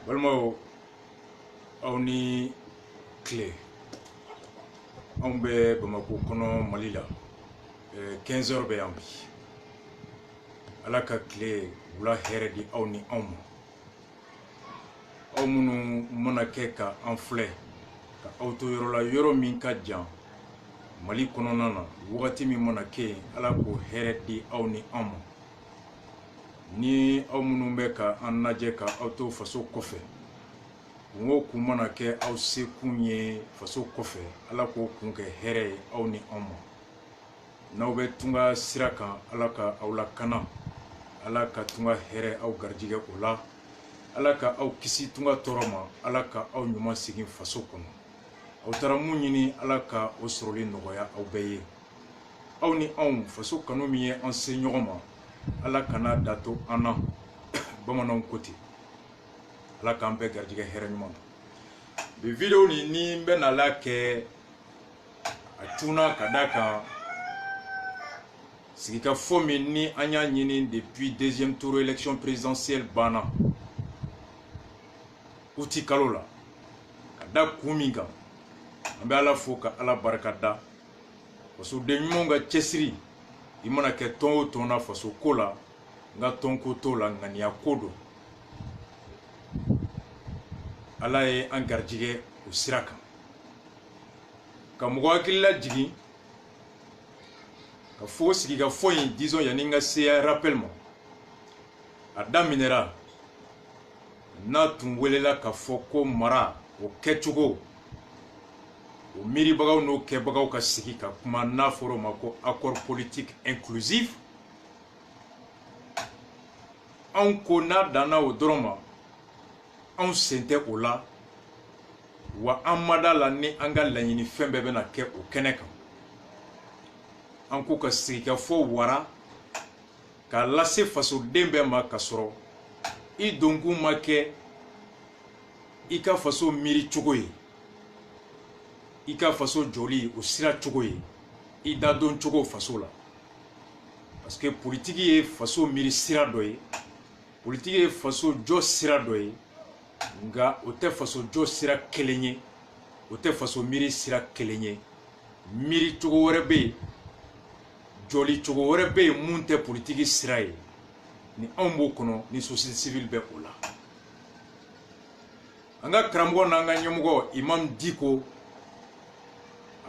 Walmo awni clé on be Bamako kono Mali la 15h be ambi alaka clé wula here di awni awmo awmunu mana keka en flé ka auto yoro la yoro min ka jan Mali kono nana wagati mi mana ke alako here di awni awmo ni awmunu be ka anaje ka auto faso kofe ngo kumana ke aw se kunye faso kofe ala ko kunke here awni awmo nawbe tunga siraka alaka awla kana alaka tunga here aw garjige ola alaka aw kisi tunga toroma alaka aw nyuma sigin faso kono aw taramu nyini alaka osroli nogoya aw beye awni aw faso kanu miye enseignoma alaka na dato ana bamanon koti alaka ambe garjige here nyuma de vidéo ni ben alake atuna kadaka Sika fomi ni anya nyini depuis deuxième tour élection présidentielle bana uti kalola kada kuminga ambe ala foka ala barakada faso de nyonga chesiri imana ke ton tona faso kola nga ton ko tola ngani akodo ala e angarjige usiraka kamugwa kila jigi ka fo sigi ka fo yin disons yaninga se rappellement adam minéral na tunwelela ka fo ko mara o kechugo o miri bagaw no ke bagaw ka sigi ka kuma na foro mako accord politique inclusif on kona dana o droma on sente ola wa amada la ni anga lanyini fembe be na ke o keneka anko ka sika fo wara ka lase faso dembe ma kasoro I dongu make I ka faso miri chogoye I ka faso joli o sira chogoye I da don chogo faso la parce que politique est faso miri sira doye politique est faso jo sira doye nga o te faso jo sira kelenye o te faso miri sira kelenye miri chogo werebe joli chogo werebe munte politique siraye ni ambo kono ni société civile be ola anga kramgo nanga nyomugo imam diko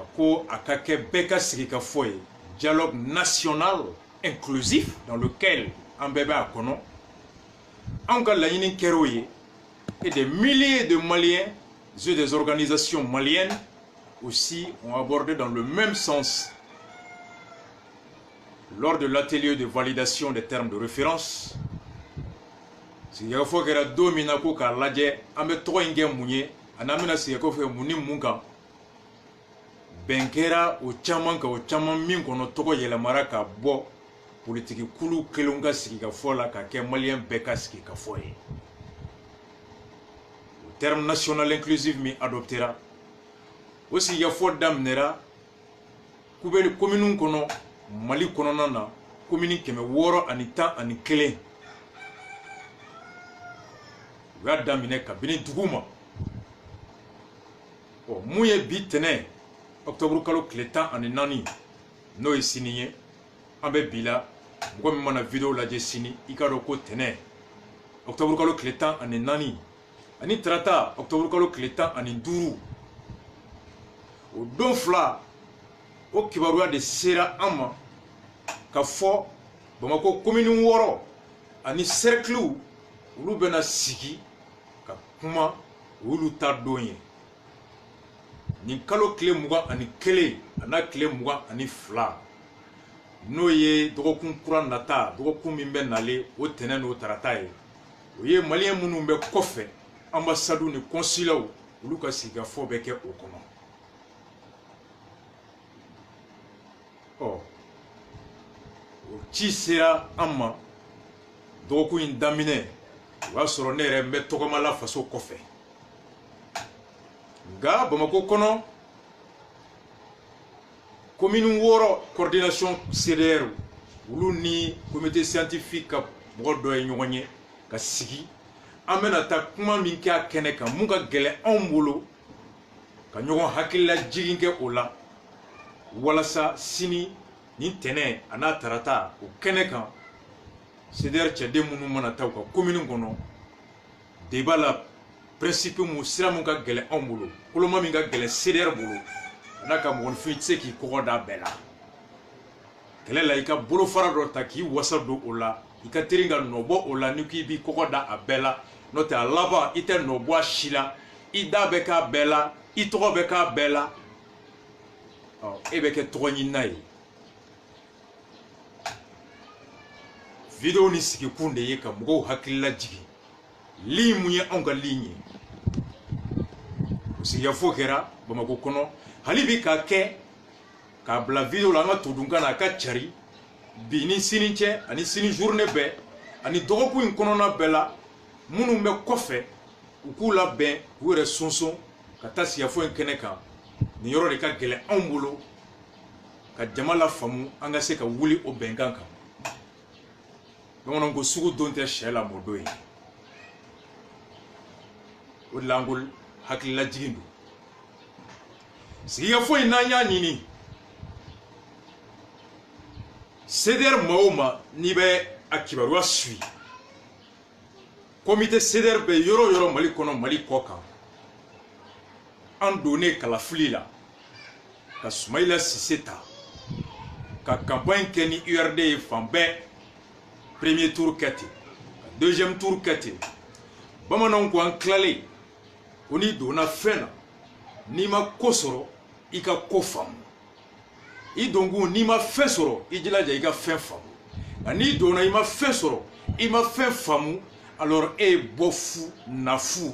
ako akake beka sirika foye dialogue national inclusif dans lequel ambebe akono anga la yini keroye et des milliers de Maliens et des organisations maliennes aussi ont abordé dans le même sens lors de l'atelier de validation des termes de référence. Si il faut que la domina ko ka laje ambe to inge munye anamina si ko fe muni munga benkera o chaman min kono toko yele maraka bo politique kulu kelunga siki ka fola ka ke malien beka siki ka foye. Le terme national inclusif mi adoptera aussi ya fo damnera kubeli commune kono Mali kono na commune keme woro anita ani kele wa damine kabini duguma o muye bitene octobre kalo kleta ani nani no isiniye ambe bila ngomi mana video la jesini ikaro ko tene octobre kalo kleta ani nani ani trata octobre kalo kleta ani duru o don fla o kibarua de sera ama ka fo Bamako commune woro ani cercle ulu bena sigi ka kuma ulu ta donye ni kalo kle muga ani kele ana kle muga ani fla no ye dogokun kuran nata dogokun min be nale o tenen o tarataye o ye malien munu be kofe ambassade ni consulat ulu ka siga fo be ke o kono ci sera amma doku in damine wa soro nere mbe togoma la faso kofe nga Bamako kono commune woro coordination CDR ulu ni comité scientifique bodo e nyonye ka sigi an bɛna taa kuma min kɛ a kɛnɛ kan mun ka gɛlɛn anw bolo ka ɲɔgɔn hakilila jigin kɛ o la walasa sini ni tɛnɛ a n'a tarata o kɛnɛ kan CDR cɛden minnu mana taa u ka commune kɔnɔ débat la principe mun sira mun ka gɛlɛn anw bolo koloma min ka gɛlɛn CDR bolo n'a ka mɔgɔnifin tɛ se k'i kɔgɔ da bɛɛ la kɛlɛ la i ka bolofara dɔ ta k'i wasa don o la i ka teri ka nɔbɔ o la ni k'i b'i kɔgɔ da a bɛɛ la n'o tɛ a laban i tɛ nɔbɔ a si la i da bɛ k'a bɛɛ la i tɔgɔ bɛ k'a bɛɛ la e bɛ kɛ tɔgɔ ɲinina ye video ni sigikun de ye ka mɔgɔw hakilila jigin ligne mun ye anw ka ligne ye sigiyafo kɛra Bamakɔ kɔnɔ hali bi ka kɛ k'a bila video la an ka todunkan na a ka cari bi ni sini cɛ ani sini journée bɛɛ ani dɔgɔkun in kɔnɔna bɛɛ la minnu bɛ kɔfɛ u k'u labɛn k'u yɛrɛ sɔnsɔn ka taa sigiyafo in kɛnɛ kan nin yɔrɔ de ka gɛlɛn anw bolo ka jama la faamu an ka se ka wuli o bɛnkan kan bamananw ko sugu don tɛ sɛ la mɔdon ye o de la an ko hakilila jigin don sigiyafo in n'an y'a ɲini CDR maa o maa n'i bɛ a kibaruya suit comité CDR bɛ yɔrɔ o yɔrɔ Mali kɔnɔ Mali kɔ kan an donnen kalafili la ka Sumayila Sise ta ka campagne kɛ ni URD ye fan bɛɛ premier tour kɛ ten ka deuxième tour kɛ ten bamananw ko an tilalen ko n'i donna fɛn na n'i ma ko sɔrɔ i ka ko faamu i donkun n'i ma fɛn sɔrɔ i jilaja i ka fɛn faamu nka n'i donna i ma fɛn sɔrɔ i ma fɛn faamu alors e ye bɔfu nafu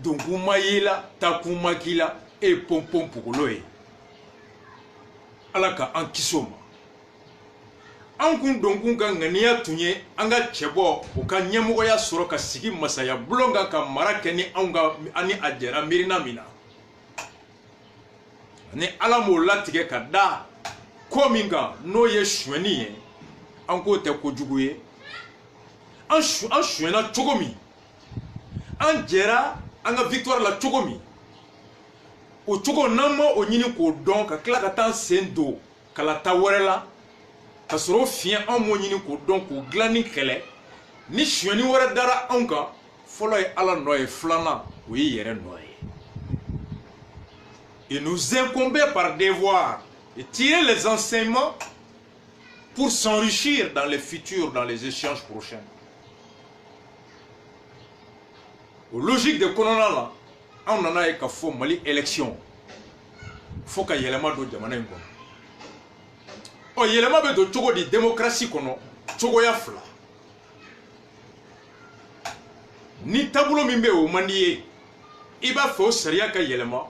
donkun ma y'i la takun ma k'i la e ye pɔnpɔn pogolo ye ala ka an kisi o ma an kun donkun ka ŋaniya tun ye an ka cɛbɔ o ka ɲɛmɔgɔya sɔrɔ ka sigi masaya bulon kan ka mara kɛ ni anw ka ani a jɛra miirina min na ni ala m'o latigɛ ka da ko min kan n'o ye suɲɛni ye an k'o tɛ kojugu ye an suɲɛna cogo min an jɛra an ka victoire la cogo min o cogo n'an ma o ɲini k'o dɔn ka tila ka taa sen don kalata wɛrɛ la ka sɔrɔ o fiɲɛ an m'o ɲini k'o dɔn k'o dilan ni kɛlɛ ni suɲɛni wɛrɛ dara anw kan fɔlɔ ye ala nɔ ye filanan o ye yɛrɛ nɔ ye il nous incombait par devoir de tirer les enseignements pour s'enrichir dans les futurs, dans les échanges prochains. Au logique de kɔnɔna la an nana ye ka fɔ Mali élection fo ka yɛlɛma don jamana in kɔnɔ yɛlɛma bɛ don cogo di démocratie kɔnɔ cogoya fila ni taabolo min bɛ o man di ye i b'a fɛ o sariya ka yɛlɛma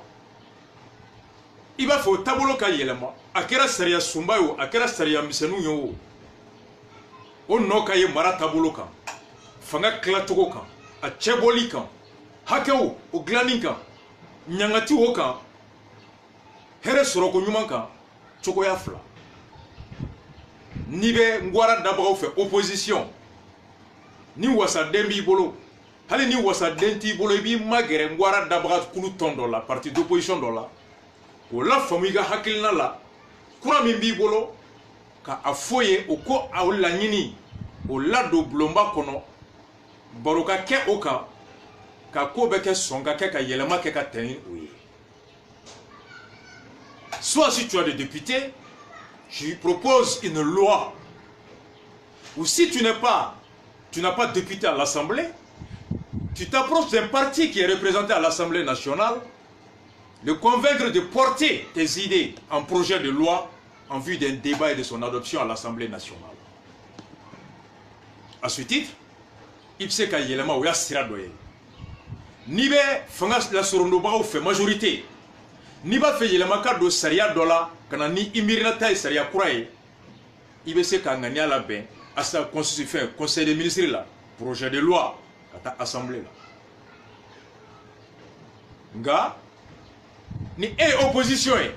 i b'a fɛ o taabolo ka yɛlɛma a kɛra sariya sunba ye o a kɛra sariya misɛnninw ye o nɔ ka ye mara taabolo kan fanga tilacogo kan a cɛbɔli kan hakɛw o dilanni kan ɲangati o kan hɛrɛ sɔrɔko ɲuman kan cogoya fila n'i bɛ ngwara dabagaw fɛ opposition ni wasaden b'i bolo hali ni wasaden t'i bolo i b'i magɛrɛ ngwara dabaga kulu tɔn dɔ la parti d'opposition dɔ la o la faamu i ka hakilina la kura min b'i bolo ka a fɔ ye o ko a laɲini o ladon bulonba kɔnɔ baro ka kɛ o kan ka ko bɛ kɛ sɔn ka kɛ ka yɛlɛma kɛ ka tɛn o ye soit si tu as des députés je propose une loi ou si tu n'as pas de député à l'Assemblée tu t'approches d'un parti qui est représenté à l'Assemblée nationale le convaincre de porter tes idées en projet de loi en vue d'un débat et de son adoption à l'Assemblée nationale. À ce titre, il sait qu'il y a un sira doye. Ni be fanga la sorondobagaw fait majorité. Ni ba fe yelema ka do sariya dola kana ni imirina tay sariya kuraye. Ibe se ka ngania la ben à sa constitution conseil des ministres là projet de loi à ta assemblée là. Nga ni opposition e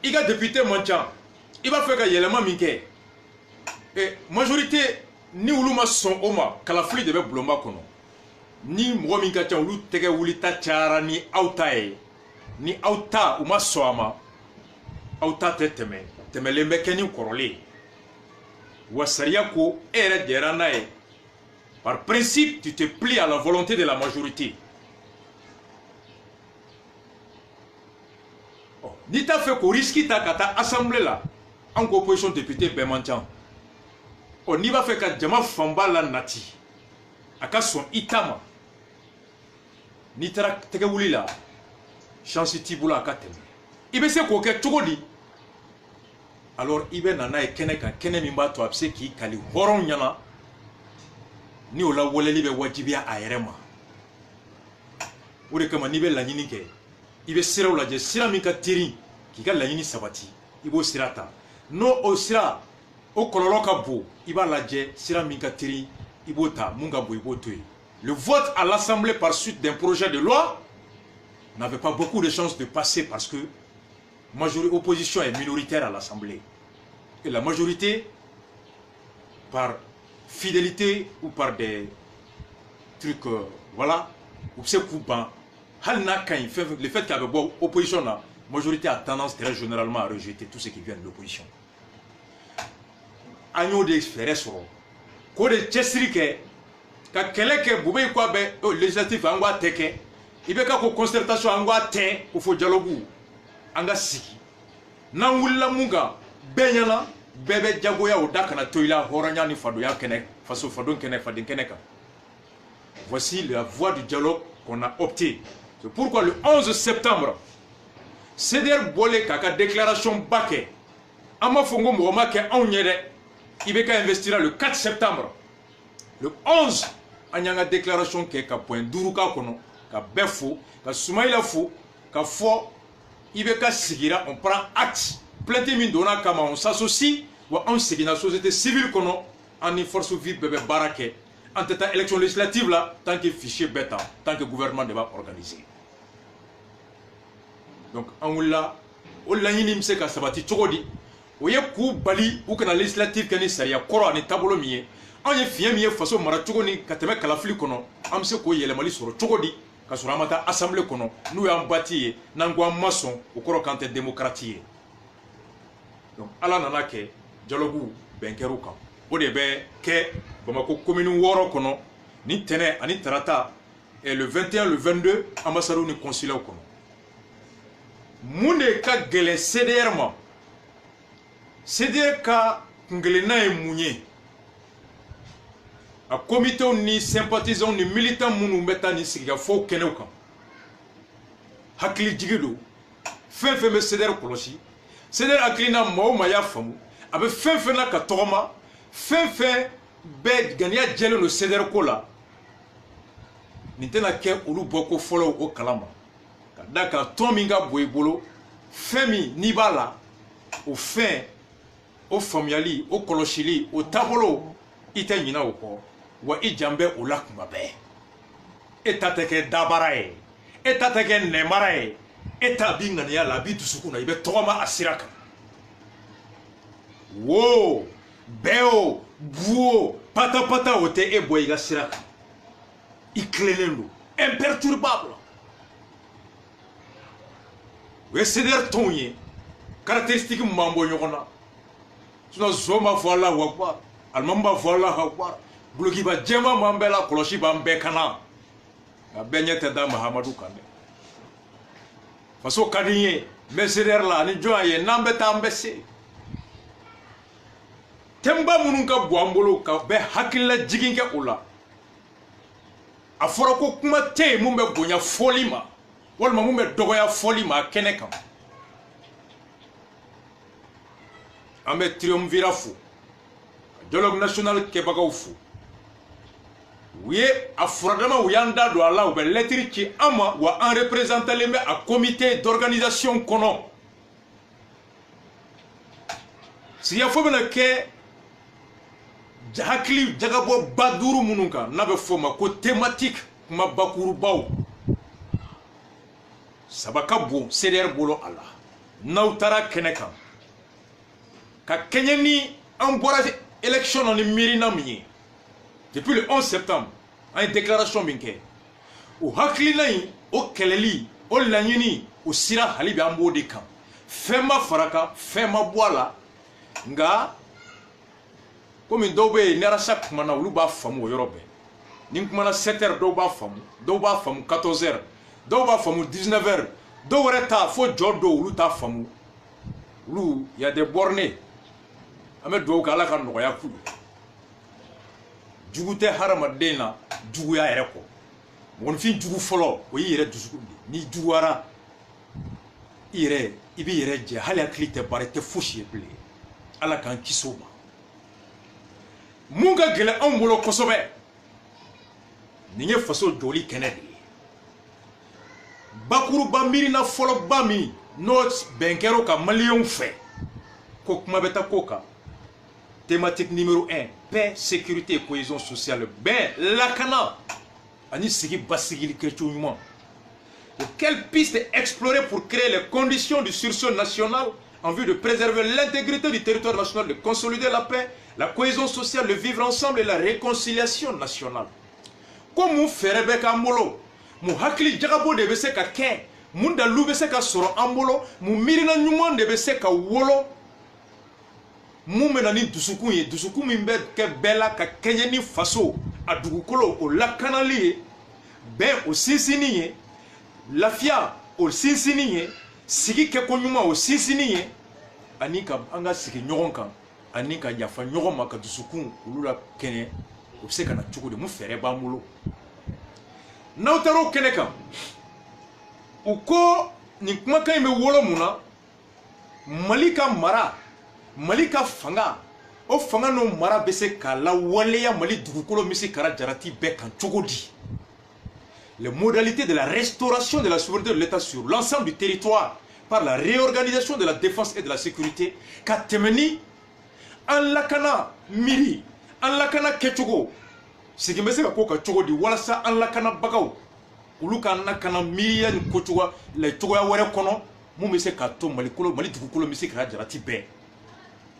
i ka député mancan i b'a fɛ ka yɛlɛma min kɛ majorité ni olu ma sɔn o ma kalafili de bɛ bulonba kɔnɔ ni mɔgɔ min ka ca olu tɛgɛ wulita cayara ni aw ta ye ni aw ta u ma sɔn a ma aw ta tɛ tɛmɛ tɛmɛlen bɛ kɛ ni kɔrɔlen wa sariya ko e yɛrɛ jɛra n'a ye par principe tu te plies à la volonté de la majorité. Ni t'a fɛ k'o risque ta ka taa assemblée la an ko opposition député bɛɛ man ca n'i b'a fɛ ka jama fanba la nati a ka sɔn i ta ma n'i taara tɛgɛ wuli la chance t'i bolo a ka tɛmɛ i bɛ se k'o kɛ cogo di alors i bɛ na n'a ye kɛnɛ kan kɛnɛ min b'a to a bɛ se k'i kali hɔrɔnw ɲɛna ni o lawaleli bɛ wajibiya a yɛrɛ ma o de kama n'i bɛ laɲini kɛ i bɛ siraw lajɛ sira min ka teri k'i ka laɲini sabati i b'o sira ta n'o o sira o kɔlɔlɔ ka bon i b'a lajɛ sira min ka teri i b'o ta mun ka bon i b'o to yen. Le vote à l'Assemblée par suite d'un projet de loi n'avait pas beaucoup de chances de passer parce que l'opposition est minoritaire à l'Assemblée. Et la majorité, par fidélité ou par des trucs, voilà, ou c'est coupant, le fait qu'il y avait beaucoup d'opposition, la majorité a tendance très généralement à rejeter tout ce qui vient de l'opposition. Agneau de faire ça, quoi de Chessrique, ka kɛlɛ kɛ bube ko bɛ législatif an ka tɛ kɛ i bɛ ka ko concertation an ka tɛ ko fo dialogue an ka sigi n'an wulila mun kan bɛɛ ɲɛna bɛɛ bɛ jagoya o da kana to i la hɔrɔnya ni fadoya kɛnɛ faso fadon kɛnɛ faden kɛnɛ kan. Voici la voie du dialogue qu'on a opté. C'est pourquoi le 11 septembre CDR bɔlen k'a ka déclaration ba kɛ an ma fɔ n ko mɔgɔ ma kɛ anw ɲɛ dɛ i bɛ ka investir le 4 septembre. Le 11 an y'an ka déclaration kɛ ka point 5 k'a kɔnɔ ka bɛɛ fo ka Soumaïla fo ka fɔ i bɛ ka sigira on prend acte plainte min donna kama on s'associe wa anw seginna société civile kɔnɔ an ni force vive bɛɛ bɛ baara kɛ an tɛ taa élection législative la tant que fichier bɛɛ ta tant que gouvernement de b'a organiser. Donc an wulila o laɲini bɛ se ka sabati cogo di o ye k'u bali u kana législative kɛ ni sariya kɔrɔ ani taabolo min ye an ye fiɲɛ min ye faso mara cogo ni ka tɛmɛ kalafili kɔnɔ an bɛ se k'o yɛlɛmali sɔrɔ cogo di ka sɔrɔ an ma taa assemblée kɔnɔ n'u y'an bati ye n'an ko an ma sɔn o kɔrɔ k'an tɛ démocrate ye. Donc ala nana kɛ dialogue bɛn kɛr'u kan o de bɛ kɛ Bamako commune 6 kɔnɔ ni tɛnɛ ani tarata le 21 le 22 ambassades ni consulaires kɔnɔ mun de ka gɛlɛn CDR ma CDR ka kungelenna ye mun ye a comité ni sympathisants ni militants minnu bɛ taa ni sigikafɔw kɛnɛw kan hakili jigi don fɛn fɛn bɛ CDR kɔlɔsi CDR hakilina maa o maa y'a faamu a bɛ fɛn fɛn na ka tɔgɔma fɛn fɛn bɛɛ ganiya jɛlen don CDR ko la nin tɛna kɛ olu bɔko fɔlɔ o kalama ka da kan tɔn min ka bon i bolo fɛn min n'i b'a la o fɛn o faamuyali o kɔlɔsili o taabolo i tɛ ɲinɛ o kɔ wa i jan bɛ o la kuma bɛɛ e ta tɛ kɛ dabara ye e ta tɛ kɛ nɛmara ye e ta b'i ŋaniya la a b'i dusukun na i bɛ tɔgɔma a sira kan wo bɛɛ o bu o patapata o tɛ e bɔ i ka sira kan i tilennen don imperturbable o ye CDR tɔnw ye caractéristique min b'an bɔ ɲɔgɔn na sinon zo b'a fɔ Alahu Akbar alimami b'a fɔ Alahu Akbar gulokiba jɛman b'an bɛɛ la kɔlɔsi b'an bɛɛ kana nka bɛɛ ɲɛ tɛ da Mahamadu kan dɛ faso ka di n ye n bɛ CDR la ani jɔn a ye n'an bɛ taa an bɛ se thèmeba minnu ka bon an bolo ka bɛɛ hakilila jigin kɛ o la a fɔra ko kuma tɛ yen mun bɛ bonya fɔli ma walima mun bɛ dɔgɔya fɔli ma a kɛnɛ kan an bɛ triumvirat fo dialogue national kɛbagaw fo u ye a furadama u y'an da don a la u bɛ lɛtiri ci an ma wa an représentalen bɛ a comité d'organisation kɔnɔ sigikafɔ bɛna kɛ hakili jagabɔ ba 5 minnu kan n'a bɛ fɔ o ma ko thématique kuma bakurubaw 3 ka bon CDR bolo a la n'aw taara kɛnɛ kan ka kɛɲɛ ni an bɔra élection na ni miirina min ye depuis le 11 septembre an ye déclaration min kɛ o hakilina in o kɛlɛli o laɲini o sira hali bi an b'o de kan fɛn ma faraka fɛn ma bɔ a la nka komi dɔw bɛ yen ni arasa kumana olu b'a faamu o yɔrɔ bɛɛ ni n kumana 7 heures dɔw b'a faamu 14 heures dɔw b'a faamu 19 heures dɔw wɛrɛ ta fo jɔ dɔw olu t'a faamu olu y a des bornés an bɛ dugawu kɛ ala ka nɔgɔya k'u ye jugu tɛ hadamaden na juguya yɛrɛ kɔ mɔgɔninfin jugu fɔlɔ o y'i yɛrɛ dusukun de n'i juguyara i b'i yɛrɛ jɛ hali hakili tɛ baara i tɛ fosi ye bilen ala k'an kisi o ma mun ka gɛlɛn anw bolo kosɛbɛ nin ye faso jɔli kɛnɛ de ye bakuruba miirina fɔlɔba min n'o bɛn kɛra o ka maliyɛnw fɛ ko kuma bɛ taa k'o kan thématique numéro 1 paix sécurité et cohésion sociale bɛn lakana ani sigi basigili kɛcogo ɲuman quelle piste explorer pour créer les conditions du sursaut national en vue de préserver l'intégrité du territoire national, de consolider la paix, la cohésion sociale, le vivre ensemble et la réconciliation nationale. Comme nous faisons avec Ambolo, nous hakili jagabo de bese ka ken, nous dalu bese ka soro Ambolo, nous mirina nyuman de bese ka wolo, nous menani dusuku ye, dusuku mimbe ke bela ka kenyeni faso, a dugukolo o lakanali, ben o sinsini ye, lafia o sinsini ye, sigi ke konyuma o sinsini ye, ani ka anga sigi ɲɔgɔn kan ani ka yafa ɲɔgɔn ma ka dusukun olu la kɛnɛ o bɛ se ka na cogo di mun fɛɛrɛ b'an bolo n'aw taara o kɛnɛ kan u ko nin kumakan in bɛ wolo mun na Mali ka mara Mali ka fanga o fanga n'o mara bɛ se k'a lawaleya Mali dugukolo misikara jarati bɛɛ kan cogo di les modalités de la restauration de la souveraineté de l'État sur l'ensemble du territoire par la réorganisation de la défense et de la sécurité, ka temeni an lakana miri, an lakana kechogo, sigi bɛ se ka ko ka cogo di walasa an lakana bagaw olu ka an lakana miriya ni kocogo la cogoya wɛrɛ kɔnɔ mun bɛ se ka to Mali dugukolo bɛ se ka jarati bɛɛ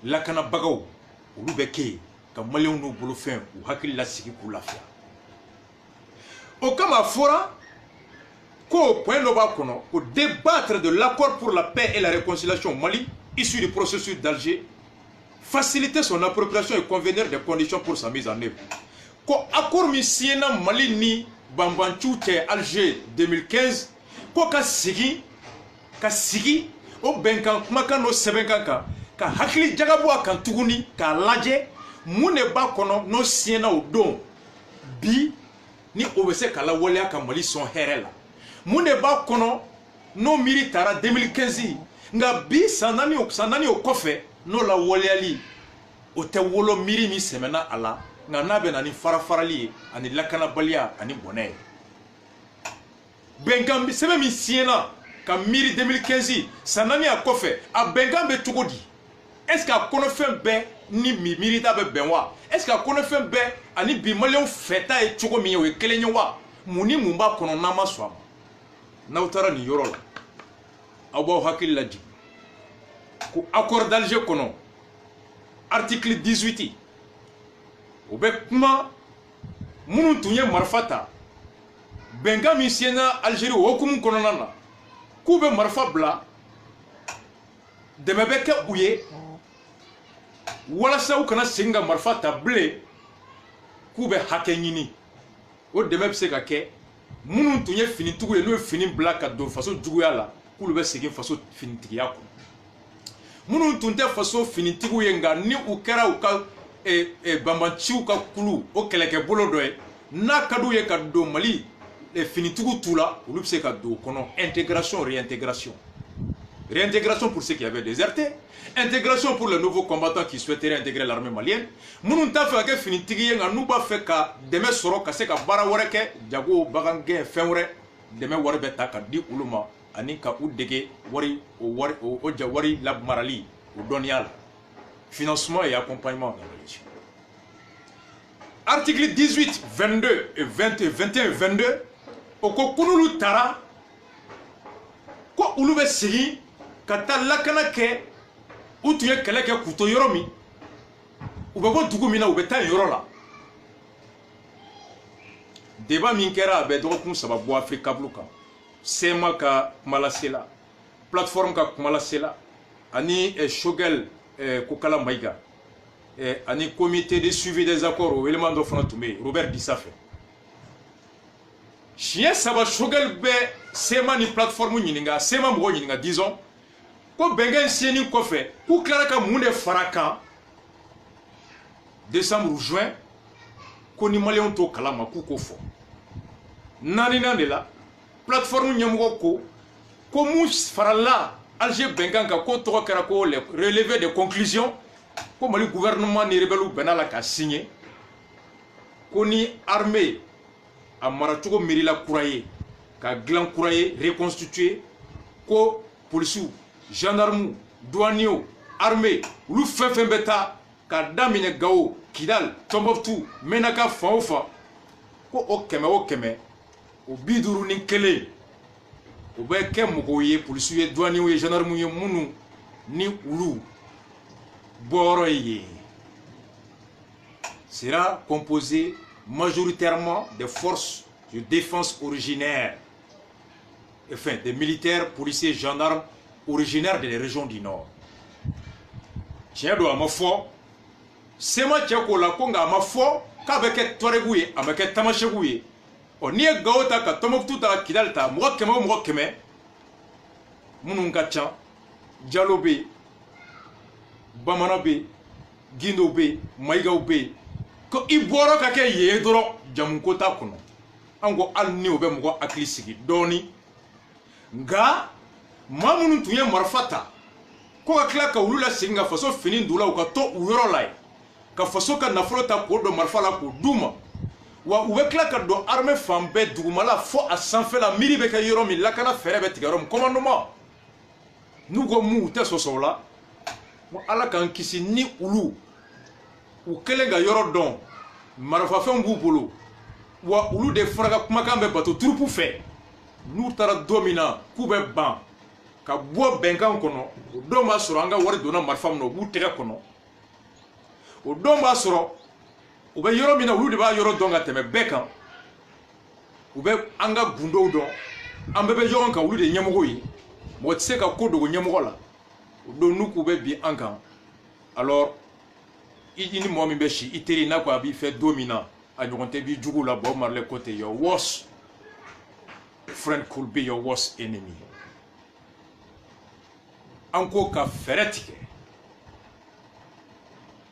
lakana bagaw olu bɛ kɛ yen ka maliyɛnw n'u bolofɛn u hakili lasigi k'u lafiya o kama fɔra qu'au point de pour débattre de l'accord pour la paix et la réconciliation au Mali, issu du processus d'Alger, faciliter son appropriation et convenir des conditions pour sa mise en œuvre. Ko accord mi siena Mali ni Bambanchou te Alger 2015, ko ka sigi o benkan kumakan no sebenkan ka hakili jagabo akan tuguni ka laje mun ne ba kono no siena o don bi ni obese kala waleya ka Mali son hɛrɛ la mun de b'a kɔnɔ n'o miiri taara 2015 nka bi san naani o kɔfɛ n'o la waleyali o tɛ wolo miiri min sɛmɛna a la nka n'a bɛ na ni farafarali ye ani lakanabaliya ani bɔnɛ ye bɛnkan sɛbɛn min siɲɛna ka miiri 2015 san naani a kɔfɛ a bɛnkan bɛ cogo di est ce que a kɔnɔfɛn bɛɛ ni miirita bɛ bɛn wa est ce que a kɔnɔfɛn bɛɛ ani bi maliyɛnw fɛta ye cogo min ye o ye kelen ye wa mun ni mun b'a kɔnɔ n'an ma sɔn a ma n'aw taara nin yɔrɔ la aw b'aw hakili lajigin ko accord d'Alger kɔnɔ article 18 o bɛ kuma minnu tun ye marifa ta bɛnkan min siɲɛna Algérie o hukumu kɔnɔna na k'u bɛ marifa bila dɛmɛ bɛ kɛ u ye walasa u kana segin ka marifa ta bilen k'u bɛ hakɛ ɲini o dɛmɛ bɛ se ka kɛ minnu tun ye finitigiw ye n'u ye fini bila ka don faso juguya la k'olu bɛ segin faso finitigiya kɔnɔ minnu tun tɛ faso finitigiw ye nka ni u kɛra u ka banbanciw ka kulu o kɛlɛkɛbolo dɔ ye n'a ka d'u ye ka don Mali finitigiw t'u la olu bɛ se ka don o kɔnɔ intégration réintégration pour ceux qui avaient déserté, intégration pour les nouveaux combattants qui souhaiteraient intégrer l'armée malienne. Nous t'a fait que finitigi nga nous ba fait ka deme soro ka se ka bara wore ke jago bagange fenwre deme wore beta ka di uluma ani ka udege wori o jawari lab marali o donial financement et accompagnement dans la région. Article 18, 22 et 21 22 o ko kunulu tara ko ulu be sigi ka taa lakana kɛ u tun ye kɛlɛ kɛ k'u to yɔrɔ min u bɛ bɔ dugu min na u bɛ taa yɔrɔ la débat min kɛra a bɛ dɔgɔkun 3 bɔ Afrique câble kan SEMA ka kuma lase la plateforme ka kuma lase la ani Shogel Kokala Maïga ani comité de suivi des accords o élément dɔ fana tun bɛ yen Robert Dissafe siɲɛ 3 Shogel bɛ SEMA ni plateforme ɲininka SEMA mɔgɔ ɲininka disons ko bɛnkɛ senni kɔfɛ k'u tilara ka mun de fara kan décembre ou juin ko ni maliyɛnw to kalama k'u k'o fɔ naaninan de la plateforme ɲɛmɔgɔ ko mun farala Alger bɛnkan kan k'o tɔgɔ kɛra ko le relevé de conclusion ko Mali gouvernement ni rebelles bɛnna la ka signer ko ni armée a maracogo miirila kura ye ka dilan kura ye reconstituer ko policiers gendarmes douaniers armée olu fɛn fɛn bɛ taa ka daminɛ Gao Kidal Tombouctou Menaka fan o fan ko o kɛmɛ o 51 o bɛ kɛ mɔgɔw ye policiers ye douaniers ye gendarmes ye minnu ni olu bɔyɔrɔ ye sera composé majoritairement des forces de défense originaires, enfin des militaires, policiers, gendarmes originaires des régions du Nord. Tiens, do ama fo SEMA tcheko la konga ama fo ka beke Touaregu ye ameke Tamashegu ye o ni Gao ta ka Tombouctou ta Kidal ta mɔgɔ kɛmɛ minnu ka ca Diallo be Bamana be Guindo be Maïgaw be ko i bɔra ka kɛ ye dɔrɔn jamu ko t'a kɔnɔ an ko hali ni o bɛ mɔgɔ hakili sigi dɔɔni nka maa minnu tun ye marifa ta ko ka tila ka olu lasegin ka faso fini don la u ka to u yɔrɔ la yen ka faso ka nafolo ta k'o don marifa la k'o d'u ma wa u bɛ tila ka don armée fan bɛɛ dugumala fo a sanfɛla miiri bɛ kɛ yɔrɔ min lakana fɛɛrɛ bɛ tigɛ yɔrɔ min commandement n'u ko mun u tɛ sɔsɔ o la ala k'an kisi ni olu u kɛlen ka yɔrɔ dɔn marifafɛnw b'u bolo wa olu de fana ka kumakan bɛ bato turupu fɛ n'u taara don min na k'u bɛ ban ka bɔ bɛnkan kɔnɔ o don b'a sɔrɔ an ka wari donna marifa min na o b'u tɛgɛ kɔnɔ o don b'a sɔrɔ u bɛ yɔrɔ min na olu de b'a yɔrɔ dɔn ka tɛmɛ bɛɛ kan u bɛ an ka gundow dɔn an bɛɛ bɛ ɲɔgɔn kan olu de ɲɛmɔgɔ ye mɔgɔ tɛ se ka ko dogo ɲɛmɔgɔ la o don n'u k'u bɛ bin an kan alors i ni mɔgɔ min bɛ si i teri n'a ko a b'i fɛ don min na a ɲɔgɔn tɛ b'i jugu la Bob Marley ko ten your worst friend could be your worst enemy an ko ka fɛɛrɛ tigɛ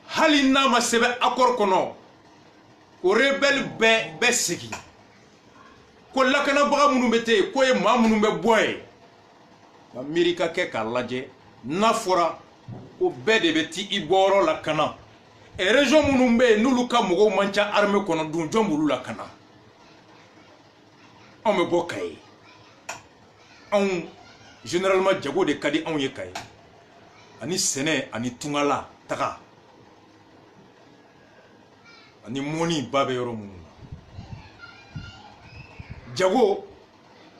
hali n'a ma sɛbɛn accord kɔnɔ o rebelle bɛɛ segin ko lakanabaga minnu bɛ ten ko ye maa minnu bɛ bɔ yen ka miiri ka kɛ k'a lajɛ n'a fɔra ko bɛɛ de bɛ ti i bɔyɔrɔ la ka na région minnu bɛ yen n'olu ka mɔgɔw man ca armée kɔnɔ dun jɔn b'olu la ka na anw bɛ bɔ Kayi anw généralement jago de ka di anw ye Kayi ani sɛnɛ ani tungala taga ani mɔni ba bɛ yɔrɔ minnu na jago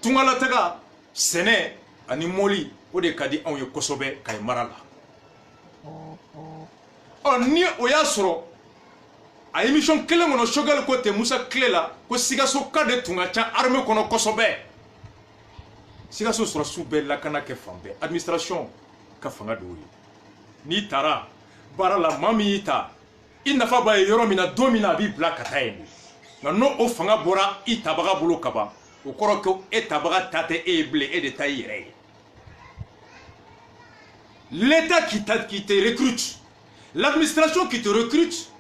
tungala taga sɛnɛ ani mɔli o de ka di anw ye kosɛbɛ Kayi mara la ni o y'a sɔrɔ a émission kelen kɔnɔ Shogel ko ten Musa tile la ko Sikaso ka de tun ka ca armée kɔnɔ kosɛbɛ Sikaso sɔrɔsiw bɛɛ lakana kɛ fan bɛɛ administration ka fanga de y'o ye n'i taara baara la maa min y'i ta i nafa b'a ye yɔrɔ min na don min na a b'i bila ka taa yen de nka n'o fanga bɔra i tabaga bolo ka ban o kɔrɔ ko e tabaga ta tɛ e ye bilen e de ta i yɛrɛ ye l'État qui te recrute, l'administration qui te recrute,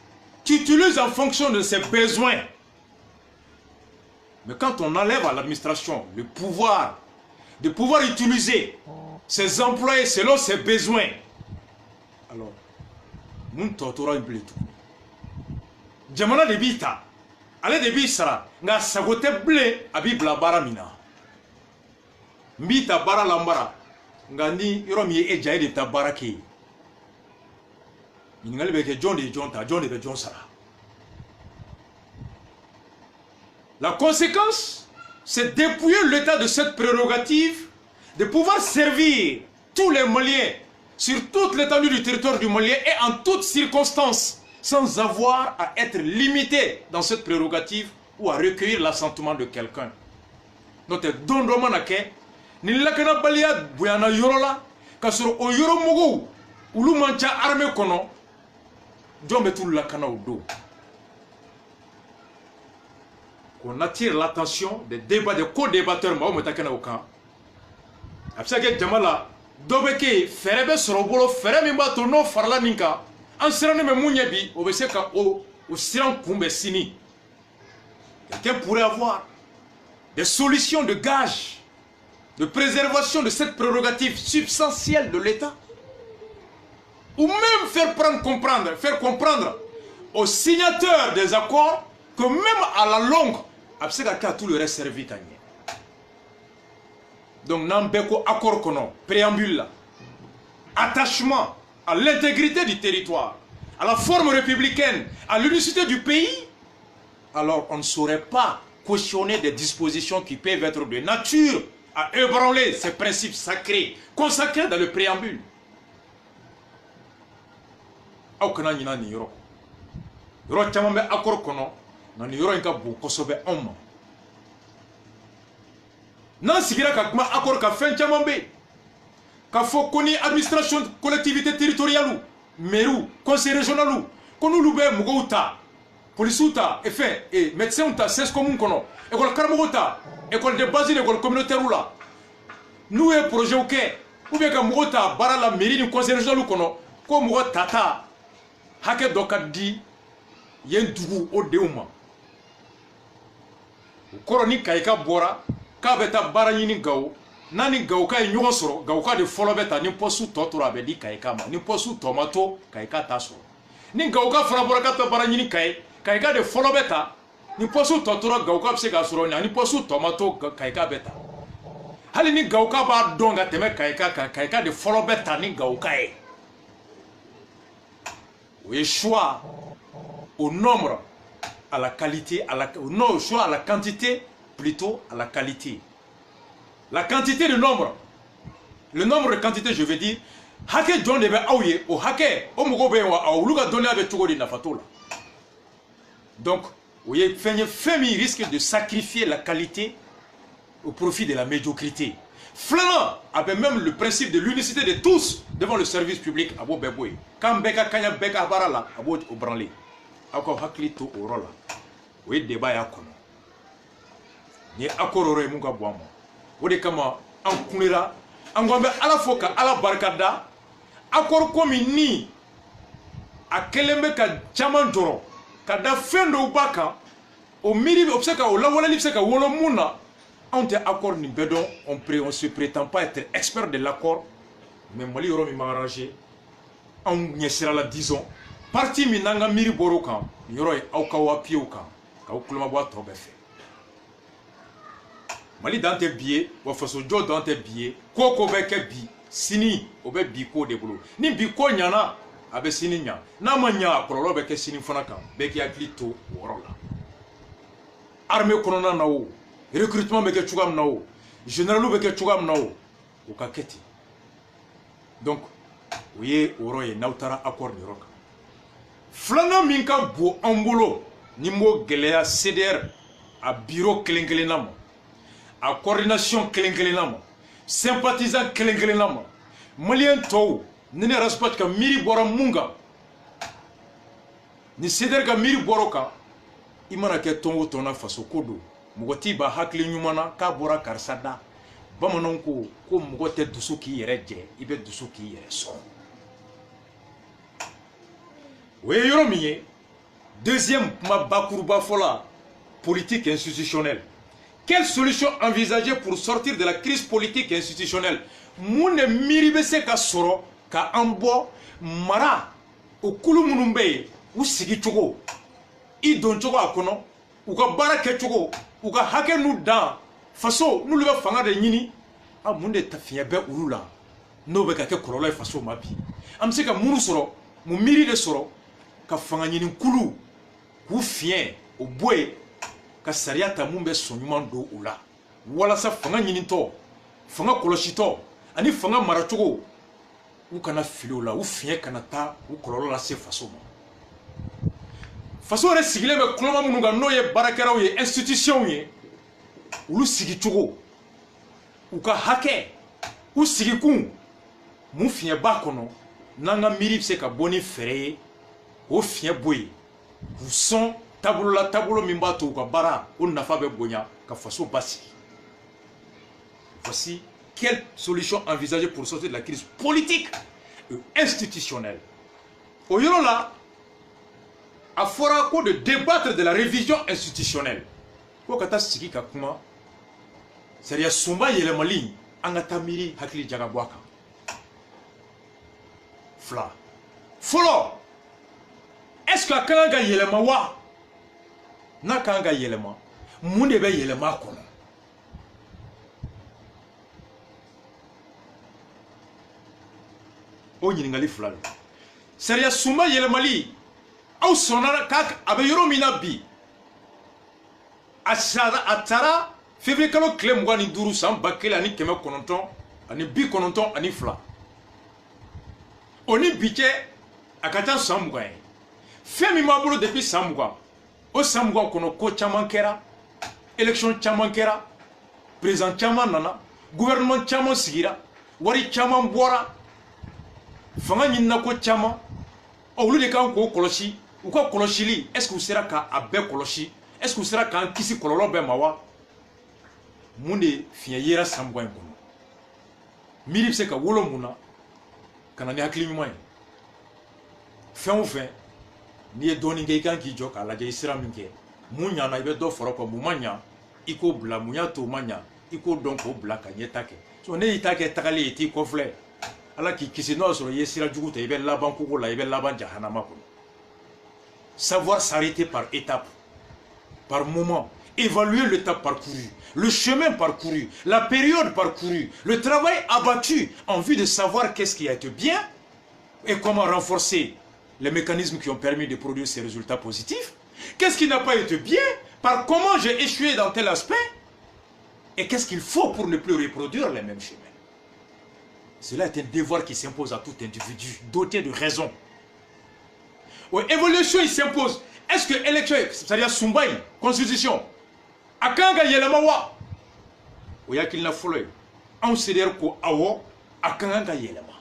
tu utilises en fonction de ses besoins. Mais quand on enlève à l'administration le pouvoir de pouvoir utiliser ses employés selon ses besoins, alors, nous torturons un peu tout. Jamana de bita, ale de bisara, nga sagote ble abibla baramina. Mbita bara lambara. Ngandi yoromi e jaye de ta barake ningali beke John de John ta John de John sara. La conséquence, c'est dépouiller l'État de cette prérogative de pouvoir servir tous les Maliens sur toute l'étendue du territoire du Malien et en toutes circonstances sans avoir à être limité dans cette prérogative ou à recueillir l'assentiment de quelqu'un. Donc, don do manake, ni lakana balia buyana yorola, kasoro o yoro mogo, ulu mancha armée kono, jombe tout lakana au dos. Qu'on attire l'attention des débats, des co-débatteurs, ma ometakana au camp. Absake jamala, dobeke, ferebe sorobolo, ferebe mba tono farla ninka, ansirane me munyebi, obeseka o siran kumbe sini. Quelqu'un pourrait avoir des solutions de gage, de préservation de cette prérogative substantielle de l'État, ou même faire comprendre aux signataires des accords que même à la longue, tout le reste servi. Donc, n'ambeko accord kono, préambule là, attachement à l'intégrité du territoire, à la forme républicaine, à l'unicité du pays, alors on ne saurait pas cautionner des dispositions qui peuvent être de nature à ébranler ces principes sacrés, consacrés dans le préambule. Aukana nina ni yoro. Yoro chamambe accord kono, na ni yoro inka bu kosobe omma. Nan sigira ka kuma accord ka fen chamambe. Ka fo koni administration collectivité territoriale, meru, conseil régional, kono lube mugouta. Police et fait et médecin ta c'est commun kono école karamogota école de base école communautaire là nous un projet OK ou bien ka mogota bara la mairie du conseil régional kono ko mogota tata hake dokadi yen dugu o deuma koroni kayka bora ka beta bara nyini gaw nani gaw kay nyogo soro gaw ka de folo beta ni posu totora be di kayka ma ni posu tomato kayka taso ni gaw ka fara bora ka to bara nyini kay Kaika de follow beta, ni posu totora gauka pseka suroni, ni posu tomato kaika beta. Hali ni gauka ba donga teme kaika de follow beta ni gauka e. Oui, choix au nombre, à la qualité, non, choix à la quantité, plutôt à la qualité. La quantité de nombre, le nombre de quantité, je veux dire, hake John debe aouye, o hake, o mugobe wa ou luga donné avec Tugodi na fatola. Donc, vous voyez, Femi risque de sacrifier la qualité au profit de la médiocrité. Flana avait même le principe de l'unicité de tous devant le service public à Bobeboy. Quand Beka Kanya Beka Barala, à Bob Obranlé, encore Haklito au Rola. Vous voyez, débat à Kono. Ni Akorore Munga Boamo. Vous voyez comment en Kunira, en Gombe à la Foka, à la Barkada, Akor Komini, à Kelembeka Chamandoro. Kada fendo ubaka au miri obseka au lawala lipseka wolo muna on te accord ni bedon on se prétend pas être expert de l'accord mais mali yoro mi m'arranger on nyesira la disons parti mi nanga miri boroka yoro e au kawa piuka ka ukuluma bwa tobe fe mali dans tes billets wa faso jo dans tes billets koko beke bi sini obe bi ko de bolo ni bi ko nyana abe sini nya na manya kololo beke sini fana kan beki aklito worola armée konona nawo recrutement beke chugam nawo généralu beke chugam nawo ukaketi donc oye oroye nautara accord ni roka flana minka bo ambolo ni mo gelea CDR a bureau kelenkelenamo a coordination kelenkelenamo sympathisant kelenkelenamo malien to nene respect ka miri bora munga ni seder ka miri boroka imana ke tongo tona faso kodo mugoti ba hakli nyumana ka bora karsada bamanon ko mugote dusu ki yere je ibe dusu ki yere so we yoromiye deuxième ma bakurba fola politique institutionnelle. Quelle solution envisager pour sortir de la crise politique et institutionnelle? Moune miribese ka soro ka ambo mara okulu munumbe u sigi chogo i don chogo akono u ka bara ke chogo u ka hake nu dan faso nu le fanga de nyini a munde tafiya be ulula no be ka ke kololo faso mabi am se ka munu soro mu miri de soro ka fanga nyini kulu ku fien o boy ka sariata mumbe sonyuman do ula wala sa fanga nyini to fanga koloshito ani fanga mara chogo u kana filo la u fien kana ta u kololo la se faso ma façon yɛrɛ sigilen bɛ kuloma minnu kan n'o ye baarakɛlaw ye institution ye olu sigi cogo u ka hakɛ u sigikun mun fiɲɛ b'a kɔnɔ n'an ka miiri bɛ se ka bɔ ni fɛɛrɛ ye o fiɲɛ bɔ yen k'u sɔn taabolo la taabolo min b'a to u ka baara o nafa bɛ bonya ka faso basigi. Voici quelle solution envisager pour sortir de la crise politique et institutionnelle. Au yɔrɔ la a fɔra ko de débattre de la révision institutionnelle ko ka taa sigi ka kuma sariya sunba yɛlɛmali an ka taa miiri hakili jaga bɔ a kan. Fila fɔlɔ est-ce que a ka kan ka yɛlɛma wa n'a ka kan ka yɛlɛma mun de bɛ yɛlɛma a kɔnɔ. O ɲininkali fila don. Sariya sunba yɛlɛmali aw sɔnna k'a bɛ yɔrɔ min na bi a taara février kalo tile 25 san 1992 o ni bi cɛ a ka ca san 20 ye fɛn min b'a bolo depuis san 20 o san 20 kɔnɔ ko caman kɛra élection caman kɛra président caman nana gouvernement caman sigira wari caman bɔra fanga ɲinina ko caman olu de kan k'o kɔlɔsi u ka kɔlɔsili est-ce que u sera k'a bɛɛ kɔlɔsi est-ce que u sera k'an kisi kɔlɔlɔ bɛɛ ma wa mun de fiɲɛ yera san 20 in kɔnɔ miiri bɛ se ka wolo mun na ka na ni hakili ɲuman ye fɛn o fɛn n'i ye dɔɔnin kɛ i kan k'i jɔ k'a lajɛ i sera min kɛ mun ɲana i bɛ dɔ fara o kan mun ma ɲa i k'o bila mun y'a to o ma ɲa i k'o dɔn k'o bila ka ɲɛta kɛ ne y'i ta kɛ tagalen i t'i kɔfilɛ ala k'i kisi n'o y'a sɔrɔ i ye sira jugu ta i bɛ laban kogo la i bɛ laban jahanama kɔnɔ. Savoir s'arrêter par étapes, par moment, évaluer l'étape parcourue, le chemin parcouru, la période parcourue, le travail abattu en vue de savoir qu'est-ce qui a été bien et comment renforcer les mécanismes qui ont permis de produire ces résultats positifs. Qu'est-ce qui n'a pas été bien, par comment j'ai échoué dans tel aspect et qu'est-ce qu'il faut pour ne plus reproduire les mêmes chemins. Cela est un devoir qui s'impose à tout individu doté de raison. Oui, évolution il s'impose. Est-ce que l'élection, c'est-à-dire Sumbaï, constitution, a quand gagné le mawa? Oui, il y a qu'il n'a fallu. On sait dire qu'awo a quand gagné le mawa.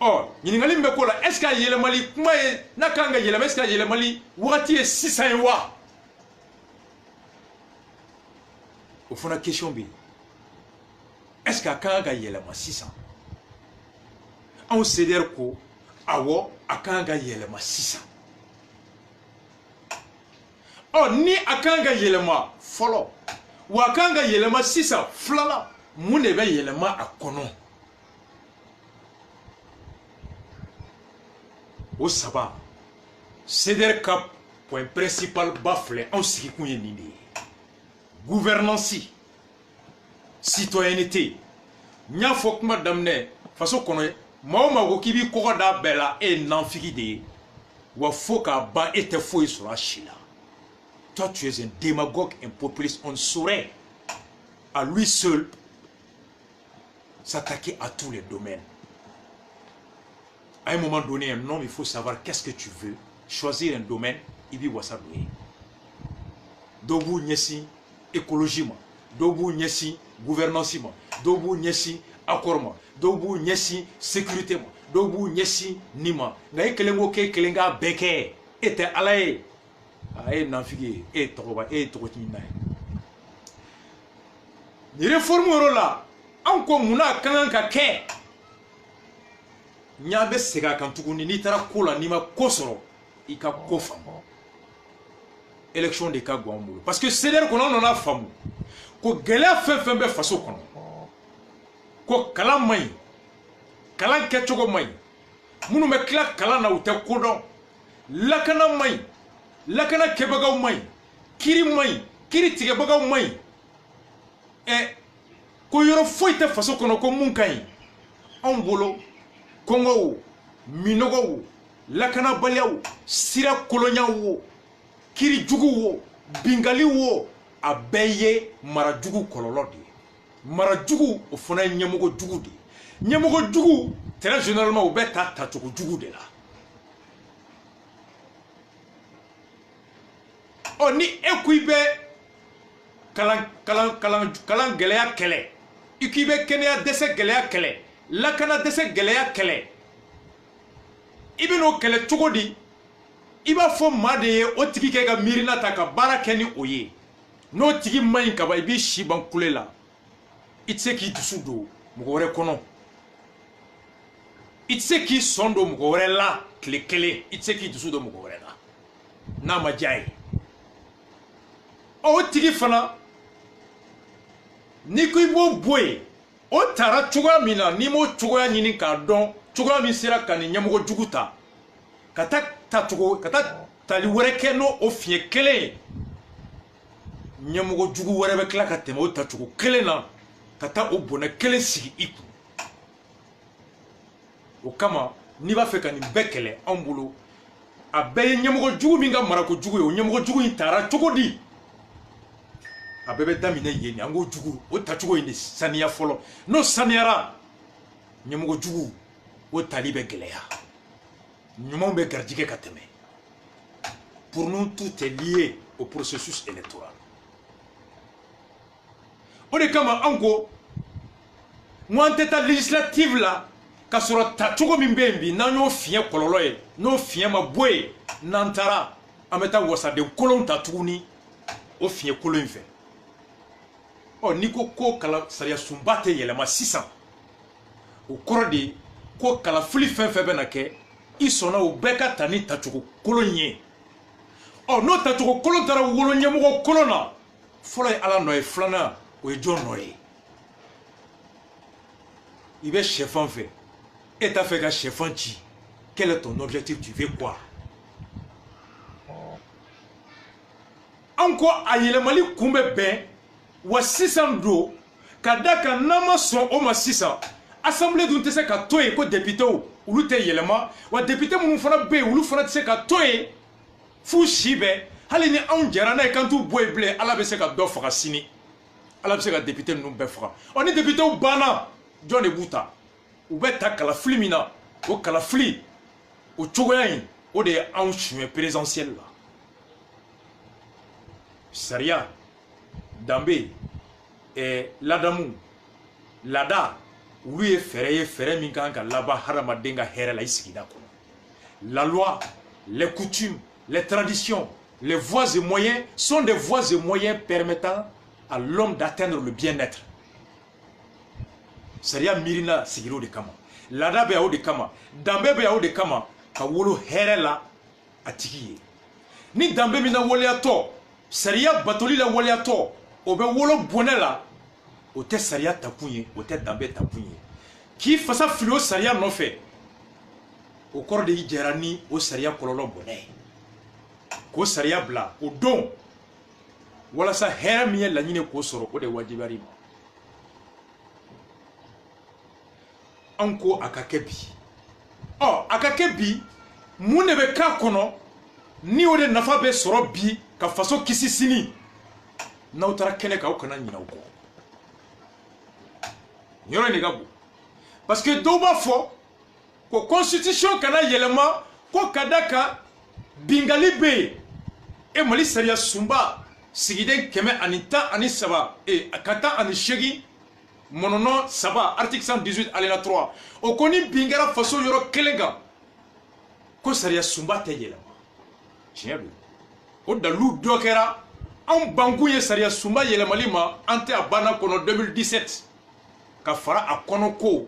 Oh, il y a une est-ce qu'il y a le mali, n'a quand gagné le mawa, est-ce qu'il y a le mali, ou a-t-il 600 wa? Au fond, la question est, est-ce qu'il y a quand gagné le mawa 600? On sait dire qu'awo a quand gagné le mawa 600. Oh, ni akanga yelema follow wakanga yelema sisa flala munebe yelema akono au saba ceder cap point principal bafle en ce qui kunye nini gouvernance citoyenneté nya fok madamne façon kono maoma ko kibi ko da bela e nanfiki de wa foka ba ete foi sur la chila. Toi, tu es un démagogue, un populiste. On saurait à lui seul s'attaquer à tous les domaines. À un moment donné, un homme, il faut savoir qu'est-ce que tu veux. Choisir un domaine, il dit wasabi. Dobu nyesi écologie, dobu nyesi gouvernance, dobu nyesi accord, dobu nyesi sécurité, dobu nyesi nima. Ngaye kelengo ke kelenga beke était alaye. Aye nafigi e tokoba e tokotina ni réforme là anko muna kan ka ke nyabe sega kan tukuni ni tara kola ni ma kosoro ika kofa élection de ka gwambo parce que c'est dire qu'on en a famu ko gela fe be faso kono ko kala may kala ke chogo may munu me kla kala na uta kodon lakana may lakana kebagaw may kiri tigabagaw may ko yoro foita faso kono ko mun kay on bolo kongo minogo lakana balyaw sira kolonyawo kiri jugu wo bingali wo abeye marajugu kololodi marajugu o fona nyamugo jugu de nyamugo jugu très généralement o beta ta jugu de la ɔ ni e ko i bɛ kalan gɛlɛya kɛlɛ i k'i bɛ kɛnɛya dɛsɛ gɛlɛya kɛlɛ lakana dɛsɛ gɛlɛya kɛlɛ i bɛ n'o kɛlɛ cogo di i b'a fɔ maa de ye o tigi kɛ ka miirina ta ka baara kɛ ni o ye n'o tigi man ɲi kaban i b'i si ban kule la i tɛ se k'i dusu don mɔgɔ wɛrɛ kɔnɔ i tɛ se k'i sɔn don mɔgɔ wɛrɛ la tile kelen i tɛ se k'i dusu don mɔgɔ wɛrɛ la n'a ma diya ye o tigi fana n'i ko i b'o bɔ yen o taara cogoya min na n'i m'o cogoya ɲini k'a dɔn cogoya min sera ka nin ɲɛmɔgɔ jugu ta ka taa tali wɛrɛ kɛ n'o o fiɲɛ kelen ye ɲɛmɔgɔ jugu wɛrɛ bɛ tila ka tɛmɛ o tacogo kelen na ka taa o bɔnɛ kelen sigi i kun o kama n'i b'a fɛ ka nin bɛɛ kɛlɛ anw bolo a bɛɛ ye ɲɛmɔgɔ jugu min ka marako jugu ye o ɲɛmɔgɔ jugu in taara cogo di a bɛɛ bɛ daminɛ yen an k'o jugu o tacogo in de saniya fɔlɔ n'o saniyara ɲɛmɔgɔ jugu o tali bɛ gɛlɛya ɲumanw bɛ garijɛgɛ ka tɛmɛ pour nous tout est lié au processus électoral o de kama an ko n ko an tɛ taa législative la ka sɔrɔ tacogo min bɛ yen bi n'an y'o fiɲɛ kɔlɔlɔ ye n'o fiɲɛ ma bɔ yen n'an taara an bɛ taa wasaden kolon ta tuguni o fiɲɛ kolon in fɛ ɔ n'i ko ko sariya sunba tɛ yɛlɛma sisan o kɔrɔ de ye ko kalafili fɛn fɛn bɛ na kɛ i sɔnna o bɛɛ ka ta ni tacogo kolon ye ɔ n'o tacogo kolon taara wolo ɲɛmɔgɔ kolon na fɔlɔ ye ala nɔ ye filanan o ye jɔn nɔ ye i bɛ sɛfan fɛ e t'a fɛ ka sɛfan ci quel est ton objectif tu veux quoi an ko a yɛlɛmali kun bɛ bɛn wa sisan don ka da kan n'an ma sɔn o ma sisan assemblée dun tɛ se ka to yen ko députéw olu tɛ yɛlɛma wa député minnu fana bɛ yen olu fana tɛ se ka to yen f'u si bɛɛ hali ni anw jɛra n'a ye k'an t'u bɔ yen bilen ala bɛ se ka dɔ faga sini ala bɛ se ka député ninnu bɛɛ faga ɔ ni députéw banna jɔn de b'u ta u bɛ ta kalafili min na o kalafili o cogoya in o de ye anw suɲɛ présidentielle la sariya danbe ladamu laada olu ye fɛɛrɛ ye fɛɛrɛ min kan ka laban hadamaden ka hɛrɛ la i sigida kɔnɔ la loi les coutumes les traditions les voies et moyens sont des voies et moyens permettant à l'homme d'atteindre le bien-être sariya miirina sigiro de kama laada bɛ o de kama danbe bɛ o de kama ka wolo hɛrɛ la a tigi ye ni danbe min na waleyatɔ sariya batoli la waleyatɔ o bɛ wolo bɔnɛ la o tɛ sariya takun ye o tɛ danbe takun ye k'i fasa fili o sariya nɔfɛ o kɔrɔ de y'i jɛra ni o sariya kɔlɔlɔ bɔnɛ ye k'o sariya bila o don walasa hɛrɛ min ye laɲini k'o sɔrɔ o de wajibiyar'i ma an ko a ka kɛ bi ɔ a ka kɛ bi mun de bɛ k'a kɔnɔ ni o de nafa bɛ sɔrɔ bi ka faso kisi sini n'aw taara kɛnɛ kan aw kana ɲinɛ o kɔ yɔrɔ in de ka bon parce que dɔw b'a fɔ ko constitution kana yɛlɛma ko ka da kan bingali bɛ yen e mali sariya sunba sigiden 113 ka taa ani 8 mɔnɔnɔ 3 article 118 alinéa 3 o ko ni bin kɛra faso yɔrɔ kelen kan ko sariya sunba tɛ yɛlɛma tiɲɛ don o dalilu dɔ kɛra anw bankun ye sariya sunba yɛlɛmali ma an tɛ a banna kɔnɔ 2017 ka fara a kɔnɔ ko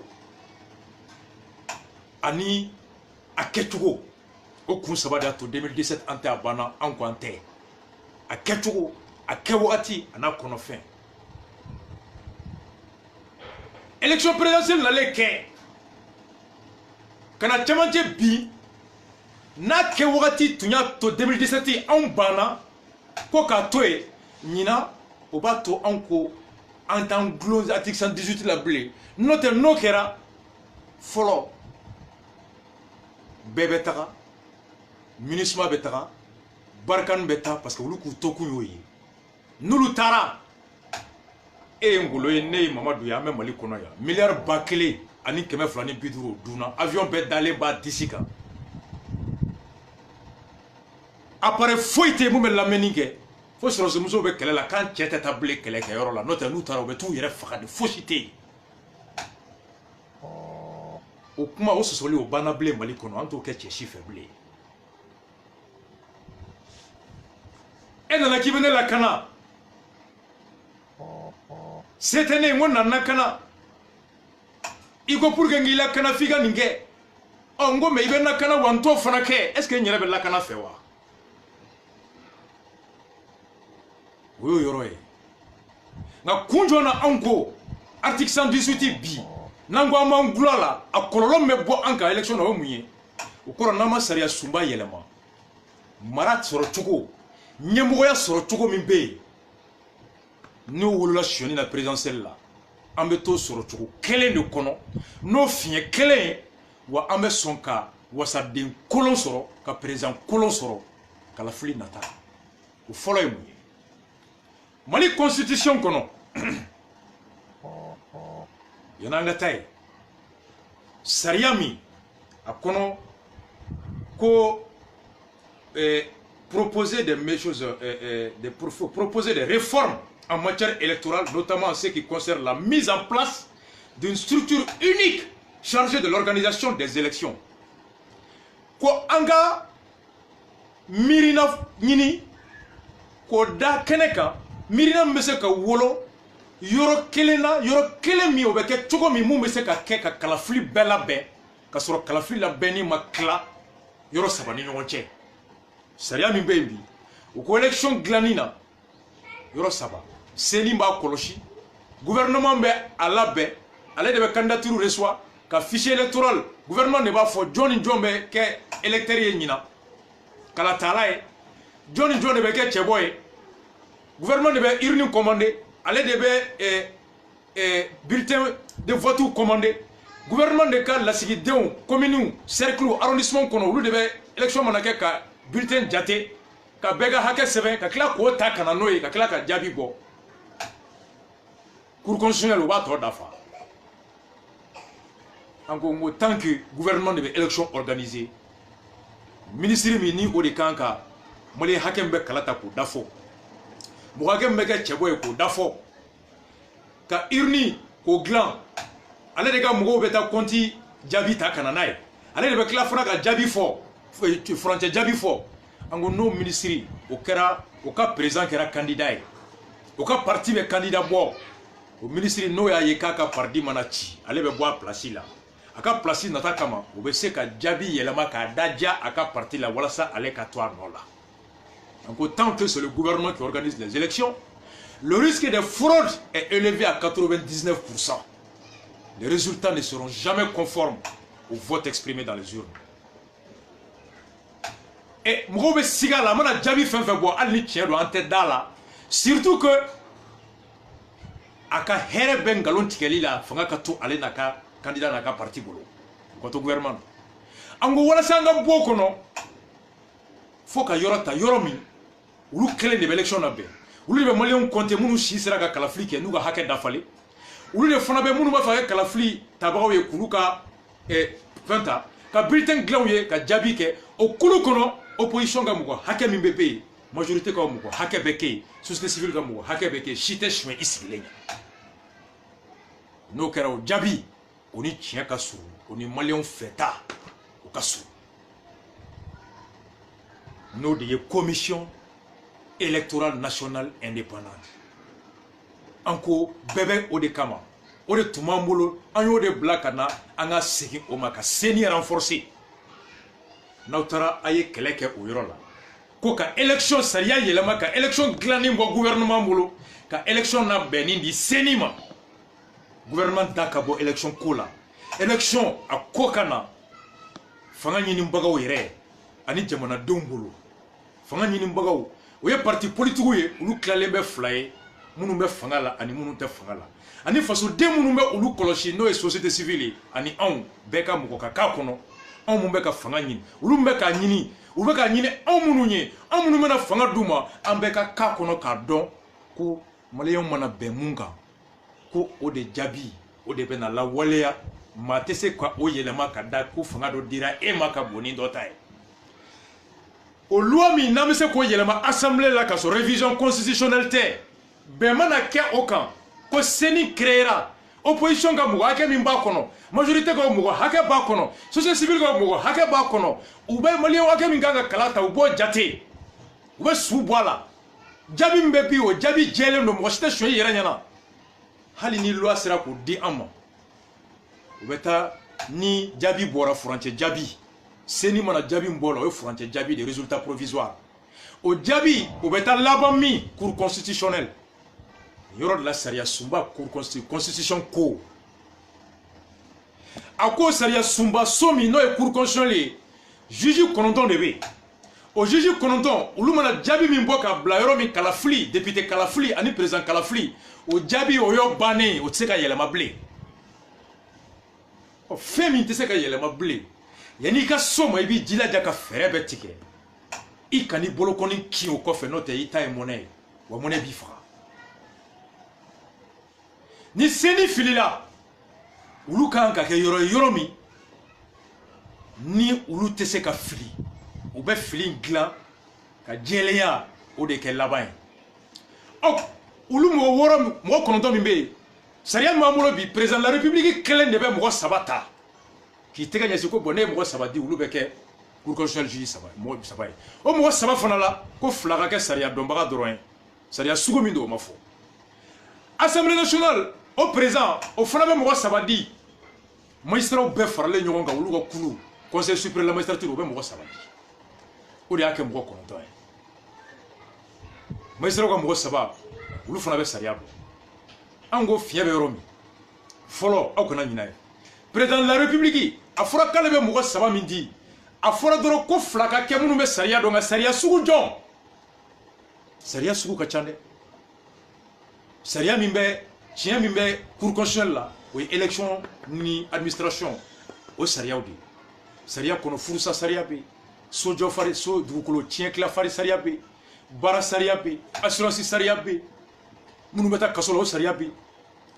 ani a kɛcogo o kun saba de y'a to 2017 an tɛ a banna an ko an tɛ a kɛcogo a kɛ wagati a n'a kɔnɔfɛn élection présidentielle nalen kɛ ka na cɛmancɛ bi n'a kɛ wagati tun y'a to 2017 anw banna ko k'a to yen ɲina o b'a to anw ko an t'an gulon article 118 la bilen n'o tɛ n'o kɛra fɔlɔ bɛɛ bɛ taga MINUSMA bɛ taga barikani bɛ taa parce que olu k'u to kun y'o ye n'olu taara e ye Ngolo ye ne ye Mamadu ye an bɛ Mali kɔnɔ yan miliyari 1000 ani 250 o dunna avion bɛɛ dalen b'a disi kan appareil foyité mu be lamɛnni kɛ fo sɔrɔsimusow bɛ kɛlɛ la kan cɛ tɛ taa bilen kɛlɛkɛyɔrɔ la n'o tɛ n'u taara u bɛ t'u yɛrɛ faga de fosi tɛ yen o kuma o sɔsɔli o banna bilen Mali kɔnɔ an t'o kɛ cɛ si fɛ bilen e nana k'i bɛ ne lakana se tɛ ne ye n ko nana kana i ko pour que n k'i lakana f'i ka nin kɛ n ko mais i bɛ lakana wa n t'o fana kɛ est ce que n yɛrɛ bɛ lakana fɛ wa o y'o yɔrɔ ye nka kun jɔn na anw ko article 118 bi n'an ko an b'an gulɔ la a kɔlɔlɔ min bɛ bɔ an kan élection na o ye mun ye o kɔrɔ n'an ma sariya sunba yɛlɛma mara sɔrɔ cogo ɲɛmɔgɔya sɔrɔ cogo min bɛ yen n'o wolola siyɔni na présidentielle la an bɛ t'o sɔrɔ cogo kelen de kɔnɔ n'o fiɲɛ kelen ye wa an bɛ sɔn ka wasaden kolon sɔrɔ ka président kolon sɔrɔ kalafili nata o fɔlɔ ye mun ye Mali constitution kɔnɔ yan'an ka taa ye sariya min a kɔnɔ ko proposer proposer des réformes en matière électorale, notamment en ce qui concerne la mise en place d'une structure unique chargée de l'organisation des élections. Ko anga mirina nini ko da keneka mirina mbese ka wolo yoro kelena yoro kele mi obeke choko mi mu mbese ka ke ka kalafli bela be ka soro kalafli la beni makla yoro sabani nyonche sariya min be bi o ko election glanina yoro saba seni ba koloshi gouvernement be ala be ale de be candidature reçoit ka fichier électoral gouvernement ne ba fo John Jombe ke électeur ye nyina kala tala e John Jombe be ke cheboy gouvernement ne be urne commandé ale de be bulletin de vote commandé gouvernement de ka lasigidenw commune cercle arrondissement kono olu de be élection manake ka bulletin jate ka bega hakɛ sɛbɛn ka kila k'o ta kana n'o ye ka kila ka jaabi bɔ cour constitutionnelle o b'a tɔ dafa an ko tant que gouvernement de bɛ élection organisée ministre min ni o de kan ka maliyɛn hakɛ min bɛ kala ta k'o dafɔ mɔgɔ hakɛ min bɛ kɛ cɛbɔ ye k'o dafɔ ka urne k'o dilan ale de ka mɔgɔw bɛ taa compte jaabi ta kana n'a ye ale de bɛ tila fana ka jaabi fɔ furancɛ jaabi fɔ an ko n'o ministre o kɛra o ka président kɛra candidat ye o ka parti bɛ candidat bɔ o ministre n'o y'a ye k'a ka parti mana ci ale bɛ bɔ a place la a ka place nata kama o bɛ se ka jaabi yɛlɛma k'a daja a ka parti la walasa ale ka to a nɔ la an ko tant que c'est le gouvernement qui organise les élections le risque de fraude est élevé à 99%. Les résultats ne seront jamais conformes au vote exprimé dans les urnes. Et mɔgɔw bɛ siga la a mana jaabi fɛn fɛn bɔ hali ni tiɲɛ don an tɛ da la surtout que a ka hɛrɛ bɛ nkalon tigɛli la fanga ka to ale n'a ka candidat n'a ka parti bolo o ka to gouvernement na an ko walasa an ka bɔ o kɔnɔ fo ka yɔrɔ ta yɔrɔ min olu kelen de bɛ élection na bɛn olu de bɛ maliyɛnw compter minnu si sera ka kalafili kɛ n'u ka hakɛ dafalen olu de fana bɛ minnu b'a fɛ ka kalafili tabagaw ye k'olu ka fɛn ta ka bulletin dilan u ye ka jaabi kɛ o kulu kɔnɔ opposition ka mɔgɔ hakɛ min bɛ bɛ yen majorité ka mɔgɔ hakɛ bɛ kɛ yen société civile ka mɔgɔ hakɛ bɛ kɛ yen si tɛ suɲɛ i sigilen ɲɛ n'o kɛra o jaabi o ni tiɲɛ ka surun o ni maliyɛnw fɛta o ka surun n'o de ye commission électorale nationale indépendante an ko bɛɛ bɛ o de kama o de tun b'an bolo an y'o de bila ka na an ka segin o ma ka CENI renforcer n'aw taara a ye kɛlɛ kɛ o yɔrɔ la ko ka élection sariya yɛlɛma ka élection dilannen bɔ gouvernement bolo ka élection na bɛnni di CENI ma gouvernement da ka bɔ élection ko la élection a ko ka na fanga ɲinibagaw yɛrɛ ani jamanadenw bolo fanga ɲinibagaw o ye parti politique ye olu tilalen bɛ fila ye minnu bɛ fanga la ani minnu tɛ fanga la ani fasoden minnu bɛ olu kɔlɔsi n'o ye société civile ani anw bɛɛ ka mɔgɔ ka k'a kɔnɔ anw mun bɛ ka fanga ɲini olu bɛ k'a ɲini u bɛ k'a ɲini anw minnu ye anw minnu bɛna fanga d'u ma an bɛɛ ka k'a kɔnɔ k'a dɔn ko maliyɛnw mana bɛn mun kan ko o de jaabi o de bɛna lawaleya maa tɛ se ka o yɛlɛma ka da ko fanga dɔ dira e ma ka bon ni dɔ ta ye o loi min n'an bɛ se k'o yɛlɛma assemblée la ka sɔrɔ révision constitutionnelle tɛ bɛn mana kɛ o kan ko CENI créera opposition ka mɔgɔ hakɛ min b'a kɔnɔ majorité ka mɔgɔ hakɛ b'a kɔnɔ société civile ka mɔgɔ hakɛ b'a kɔnɔ u bɛ maliyɛn hakɛ min kan ka kala ta u b'o jate u bɛ su bɔ a la jaabi min bɛ bi o jaabi jɛlen don mɔgɔ si tɛ sɔn i yɛrɛ ɲɛna hali ni loi sera k'o di an ma u bɛ taa ni jaabi bɔra furancɛ jaabi CENI mana jaabi min bɔ la o ye furancɛ jaabi de résultat provisoire o jaabi o bɛ taa laban min cour constitutionnelle yɔrɔ de la sariya sunba cour constitution ko a ko sariya sunba so min n'o ye cour constitutionnelle ye juge 9 de bɛ yen o juge 9 olu mana jaabi min bɔ ka bila yɔrɔ min kalafili député kalafili ani président kalafili o jaabi o y'o bannen o tɛ se ka yɛlɛma bilen ɔ fɛn min tɛ se ka yɛlɛma bilen yanni i ka so ma i b'i jilaja ka fɛɛrɛ bɛɛ tigɛ i kan'i bolokɔni kin o kɔfɛ n'o tɛ i ta ye mɔnɛ ye wa mɔnɛ b'i faga ni CENI filila olu kan ka kɛ yɔrɔ ye yɔrɔ min ni olu tɛ se ka fili u bɛ fili dilan ka jɛlenya o de kɛ laban ye ɔ olu mɔgɔ 9 min bɛ yen sariya min b'an bolo bi président de la république kelen de bɛ mɔgɔ 3 ta k'i tɛgɛ ɲɛsin ko bon ne ye mɔgɔ 3 di olu bɛ kɛ cour constitutionnelle juge mɔgɔ 3 ye o mɔgɔ 3 fana la ko 2 ka kɛ sariya dɔnbaga dɔrɔn ye sariya sugu min don o ma fɔ assemblée nationale o président o fana bɛ mɔgɔ 3 di magistrats bɛɛ faralen ɲɔgɔn kan olu ka kulu conseil supérieur de la magistrature o bɛ mɔgɔ 3 di o de y'a kɛ mɔgɔ 9 ye magistrats ka mɔgɔ 3 olu fana bɛ sariya bɔ an ko fiɲɛ bɛ yɔrɔ min fɔlɔ aw kana ɲinɛ président de la république a fɔra k'ale bɛ mɔgɔ 3 min di a fɔra dɔrɔn ko 2 ka kɛ minnu bɛ sariya dɔn nka sariya sugu jɔn sariya sugu ka ca dɛ sariya min bɛ tiɲɛ min bɛ cour constitutionnelle la o ye élection ni administration o sariyaw de sariya kɔnɔ furusa sariya bɛ sojɔ fari so dugukolo tiɲɛ tila fari sariya bɛ baara sariya bɛ assurance sariya bɛ minnu bɛ taa kaso la o sariya bɛ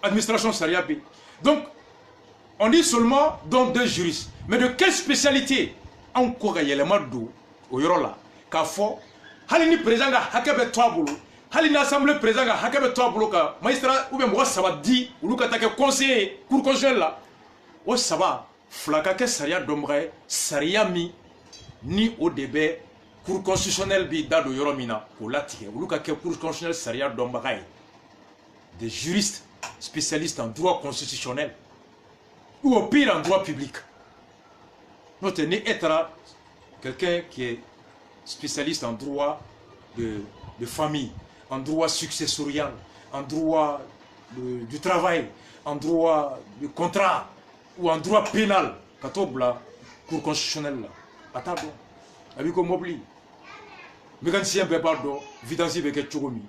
administration sariya bɛ donc on dit seulement donc 2 juristes mais de quelle spécialité anw ko ka yɛlɛma don o yɔrɔ la k'a fɔ hali ni président ka hakɛ bɛ to a bolo hali ni assemblée président ka hakɛ bɛ to a bolo ka magistrat ou bien mɔgɔ 3 di olu ka taa kɛ conseiller cour constitutionnelle la o 3 2 ka kɛ sariya dɔnbaga ye sariya min ni o de bɛ cour constitutionnelle bi da don yɔrɔ min na k'o latigɛ olu ka kɛ cour constitutionnelle sariya dɔnbaga ye des juristes spécialistes en droit constitutionnel ou au pire en droit public. Notez, ni être quelqu'un qui est spécialiste en droit de famille, en droit successorial, en droit du travail, en droit du contrat ou en droit pénal. Quand on a cour constitutionnelle là, attends, avec comme mobile, mécanicien peut pas do, vidansi peut être chocomi.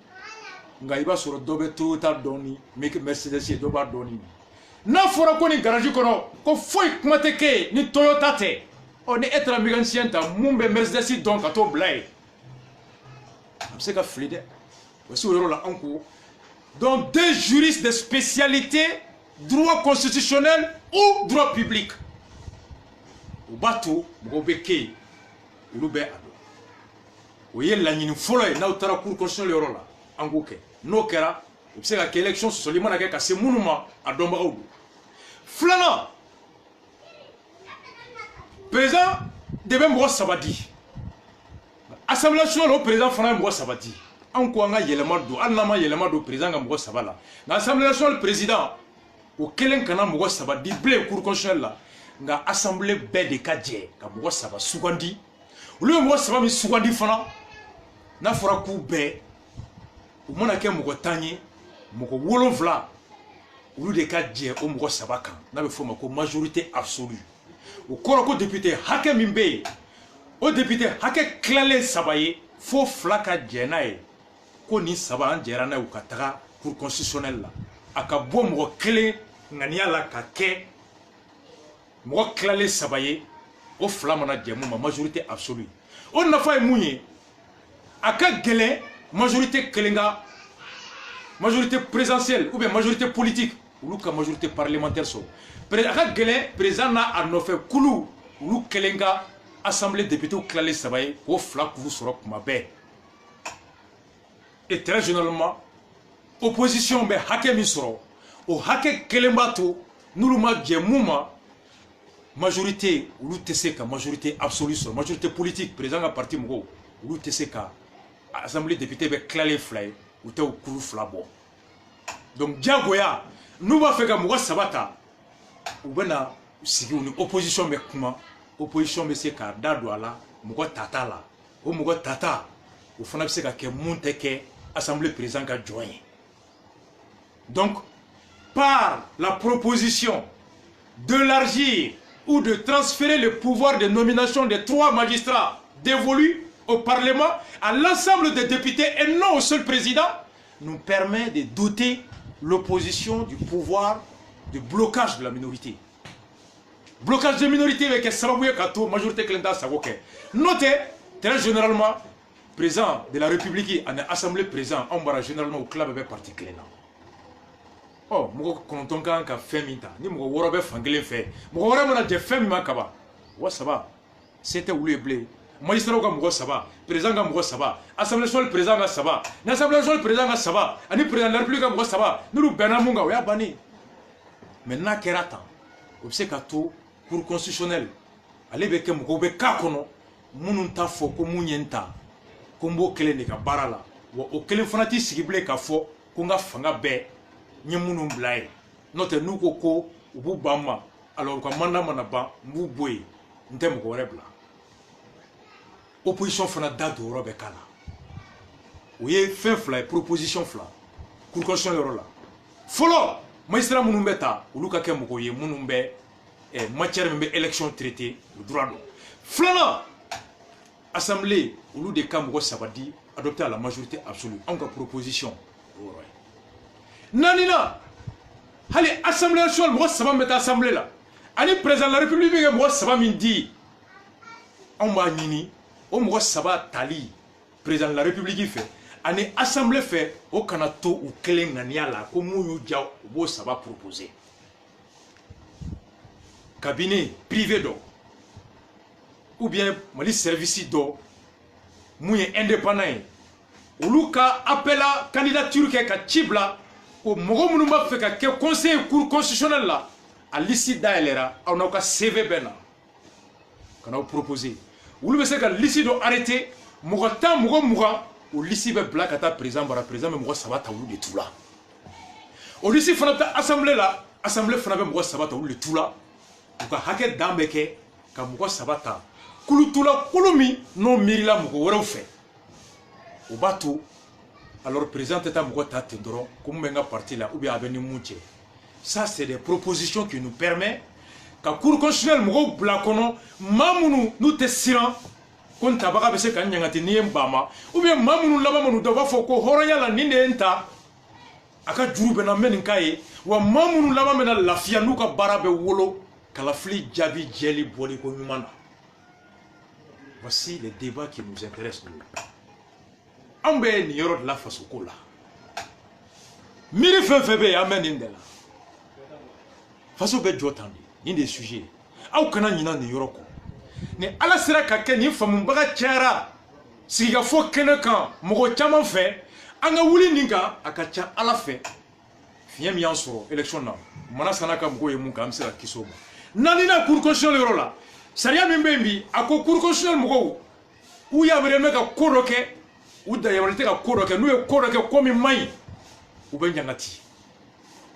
Ngaïba sur dobe Toyota doni, mais Mercedes est doba doni. N'a fora ko ni garage kono ko foy kuma te ke ni Toyota te on est être mécanicien ta mumbe Mercedes donc ka to blay am se ka flide aussi o yoro la anko donc 2 juristes de spécialité droit constitutionnel ou droit public o bato mo be ke ulu be ado o ye la nyini folo e na utara cour constitutionnel yoro la anko ke no kera o se ka élection solimana ke ka se munuma adomba odu flana président debe mɔgɔ 3 di assemblée nationale o président fana ye mɔgɔ 3 di an ko an ka yɛlɛma don hali n'an ma yɛlɛma don président ka mɔgɔ 3 la nka assemblée nationale président o kelen kana mɔgɔ 3 di bilen cour constitutionnelle la nka assemblée bɛɛ de ka jɛ ka mɔgɔ 3 sugandi olu ye mɔgɔ 3 min sugandi fana n'a fɔra k'u bɛɛ u mana kɛ mɔgɔ 10 ye mɔgɔ 7 olu de ka jɛ o mɔgɔ 3 kan n'a bɛ fɔ o ma ko majorité absolue o kɔrɔ ko député hakɛ min bɛ yen o député hakɛ tilalen 3 ye fo 2 ka jɛ n'a ye ko nin 3 an jɛra n'a ye u ka taga cour constitutionnelle la a ka bɔ mɔgɔ 1 ŋaniya la ka kɛ mɔgɔ tilalen 3 ye o 2 mana jɛ mun ma majorité absolue o nafa ye mun ye a ka gɛlɛn majorité 1 ka majorité présidentielle ou bien majorité politique olu ka majorité parlementaire so a ka gɛlɛn président n'a a nɔfɛ kulu olu 1 ka assemblée députés kilalen saba ye k'o 2 kuru sɔrɔ kuma bɛɛ. Et très généralement opposition bɛ hakɛ min sɔrɔ o hakɛ kelen b'a to n'olu ma jɛ mun ma majorité olu tɛ se ka majorité absolue sɔrɔ majorité politique président ka parti mɔgɔw olu tɛ se ka assemblée député bɛ kilalen 2 ye u tɛ o kuru 2 bɔ. Donc diyagoya n'u b'a fɛ ka mɔgɔ 3 ta u bɛna sigi u ni opposition bɛ kuma opposition bɛ se k'a da don a la mɔgɔ tata la o mɔgɔ tata o fana bɛ se ka kɛ mun tɛ kɛ assemblée président ka jɔn ye. Donc par la proposition d'élargir ou de transférer le pouvoir de nomination des 3 magistrats dévolus au Parlement à l'ensemble des députés et non au seul président nous permet de doter l'opposition du pouvoir de blocage de la minorité. Blocage de minorité avec la majorité qui est notez très généralement président de la République en assemblée président on va généralement au club avec parti clé. Oh, moko konton kan ka femita ni moko woro be fangelen fe moko woro mana je femima kaba wa saba c'était où le blé magistrat ka moko saba président ka moko saba assemblée nationale président ka saba na assemblée nationale président ka saba ani président de la république ka moko saba nulu benamunga o ya bani maintenant kerata obse ka to cour constitutionnel ale be ke moko be ka kono munun ta fo ko munyenta ko mbo kele ne ka barala wo o kele fanati sigible ka fo ko nga fanga be nyemunu blaye note nuko ko ubu bama alors ka manda manaba mbu boy ndem ko rebla opposition fana da do robe kala oye fin fly proposition fla cour constitutionnel yoro la folo magistrat munu beta uluka ke mko ye munu be matière mbe élection traité le droit do flana assemblée ulu de kam ko sabadi adopté à la majorité absolue en ka proposition nanina hali assemblée nationale mo saba meta assemblée la ani président de la république be mo saba min di on ba nyini o mo saba tali président de la république fait ani assemblée fait o kana to ou kelen ngania la ko mu yu jaw bo saba proposer cabinet privé do ou bien mali service do mu indépendant uluka appela candidature ke ka chibla o mogo munu ba fe ka ke conseil cour constitutionnel la a liste daelera on a ka CV bena kana proposer wulu be se ka liste do arrêter mogo ta mogo muga o liste be black ata président bara président me mogo sabata wulu de tout là o liste fana ta assemblée fana be mogo sabata wulu de tout là o ka haket dambe ke ka mogo sabata kulu tula kulumi no mirila mogo woro fe o bato alors président est à Mouata Tendoro, comme un parti là, ou bien avec Mouche. Ça, c'est des propositions qui nous permettent que la Cour constitutionnelle Mougo Blacono, Mamounou, nous tessirons, qu'on tabaka bese kan nyangati ni mbama, ou bien Mamounou lama nous doit foko horaya la ninenta, aka juru bena meninkaye, ou Mamounou lama mena lafia nuka barabe wolo, kalafli jabi jeli boli ko humana. Voici les débats qui nous intéressent nous. Ambe ni yoro de la faso la miri fefebe amen indela faso be jotandi ni des sujets aw kana nyina ni yoro ko ni ala sira ka ke ni famu baga tiara siga fo kene kan mogo chama fe anga wuli ninga akacha ala fe fiyem yansoro election na mana sanaka mogo ye mun ka amsira kisoma nani na cour constitutionnelle yoro la sariya min bembi ako cour constitutionnelle mogo u ya mere meka koroke ou d'ailleurs ka koroke nous koroke comme mai ou ben nyangati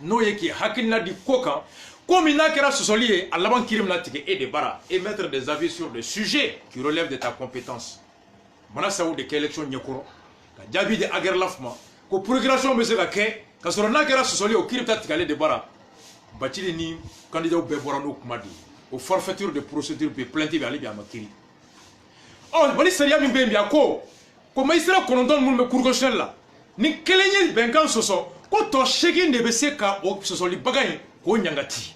no yeki hakina di koka comme na kera sosolier à l'avant kirim na tike et de bara et mettre des avis sur des sujets qui relèvent de ta compétence mana saou de élection nyekoro ka jabi de ager lafma ko progression be se ka ke ka soro na kera sosolier au kirim ta tikale de bara batili ni candidat au beborano kumadi au forfaiture de procédure be plaintive ali bi amakiri oh bali seria mi be ko comme il sera content de me cour constitutionnel là ni kelenye benkan soso ko to shegin de bese ka o soso li bagay ko nyangati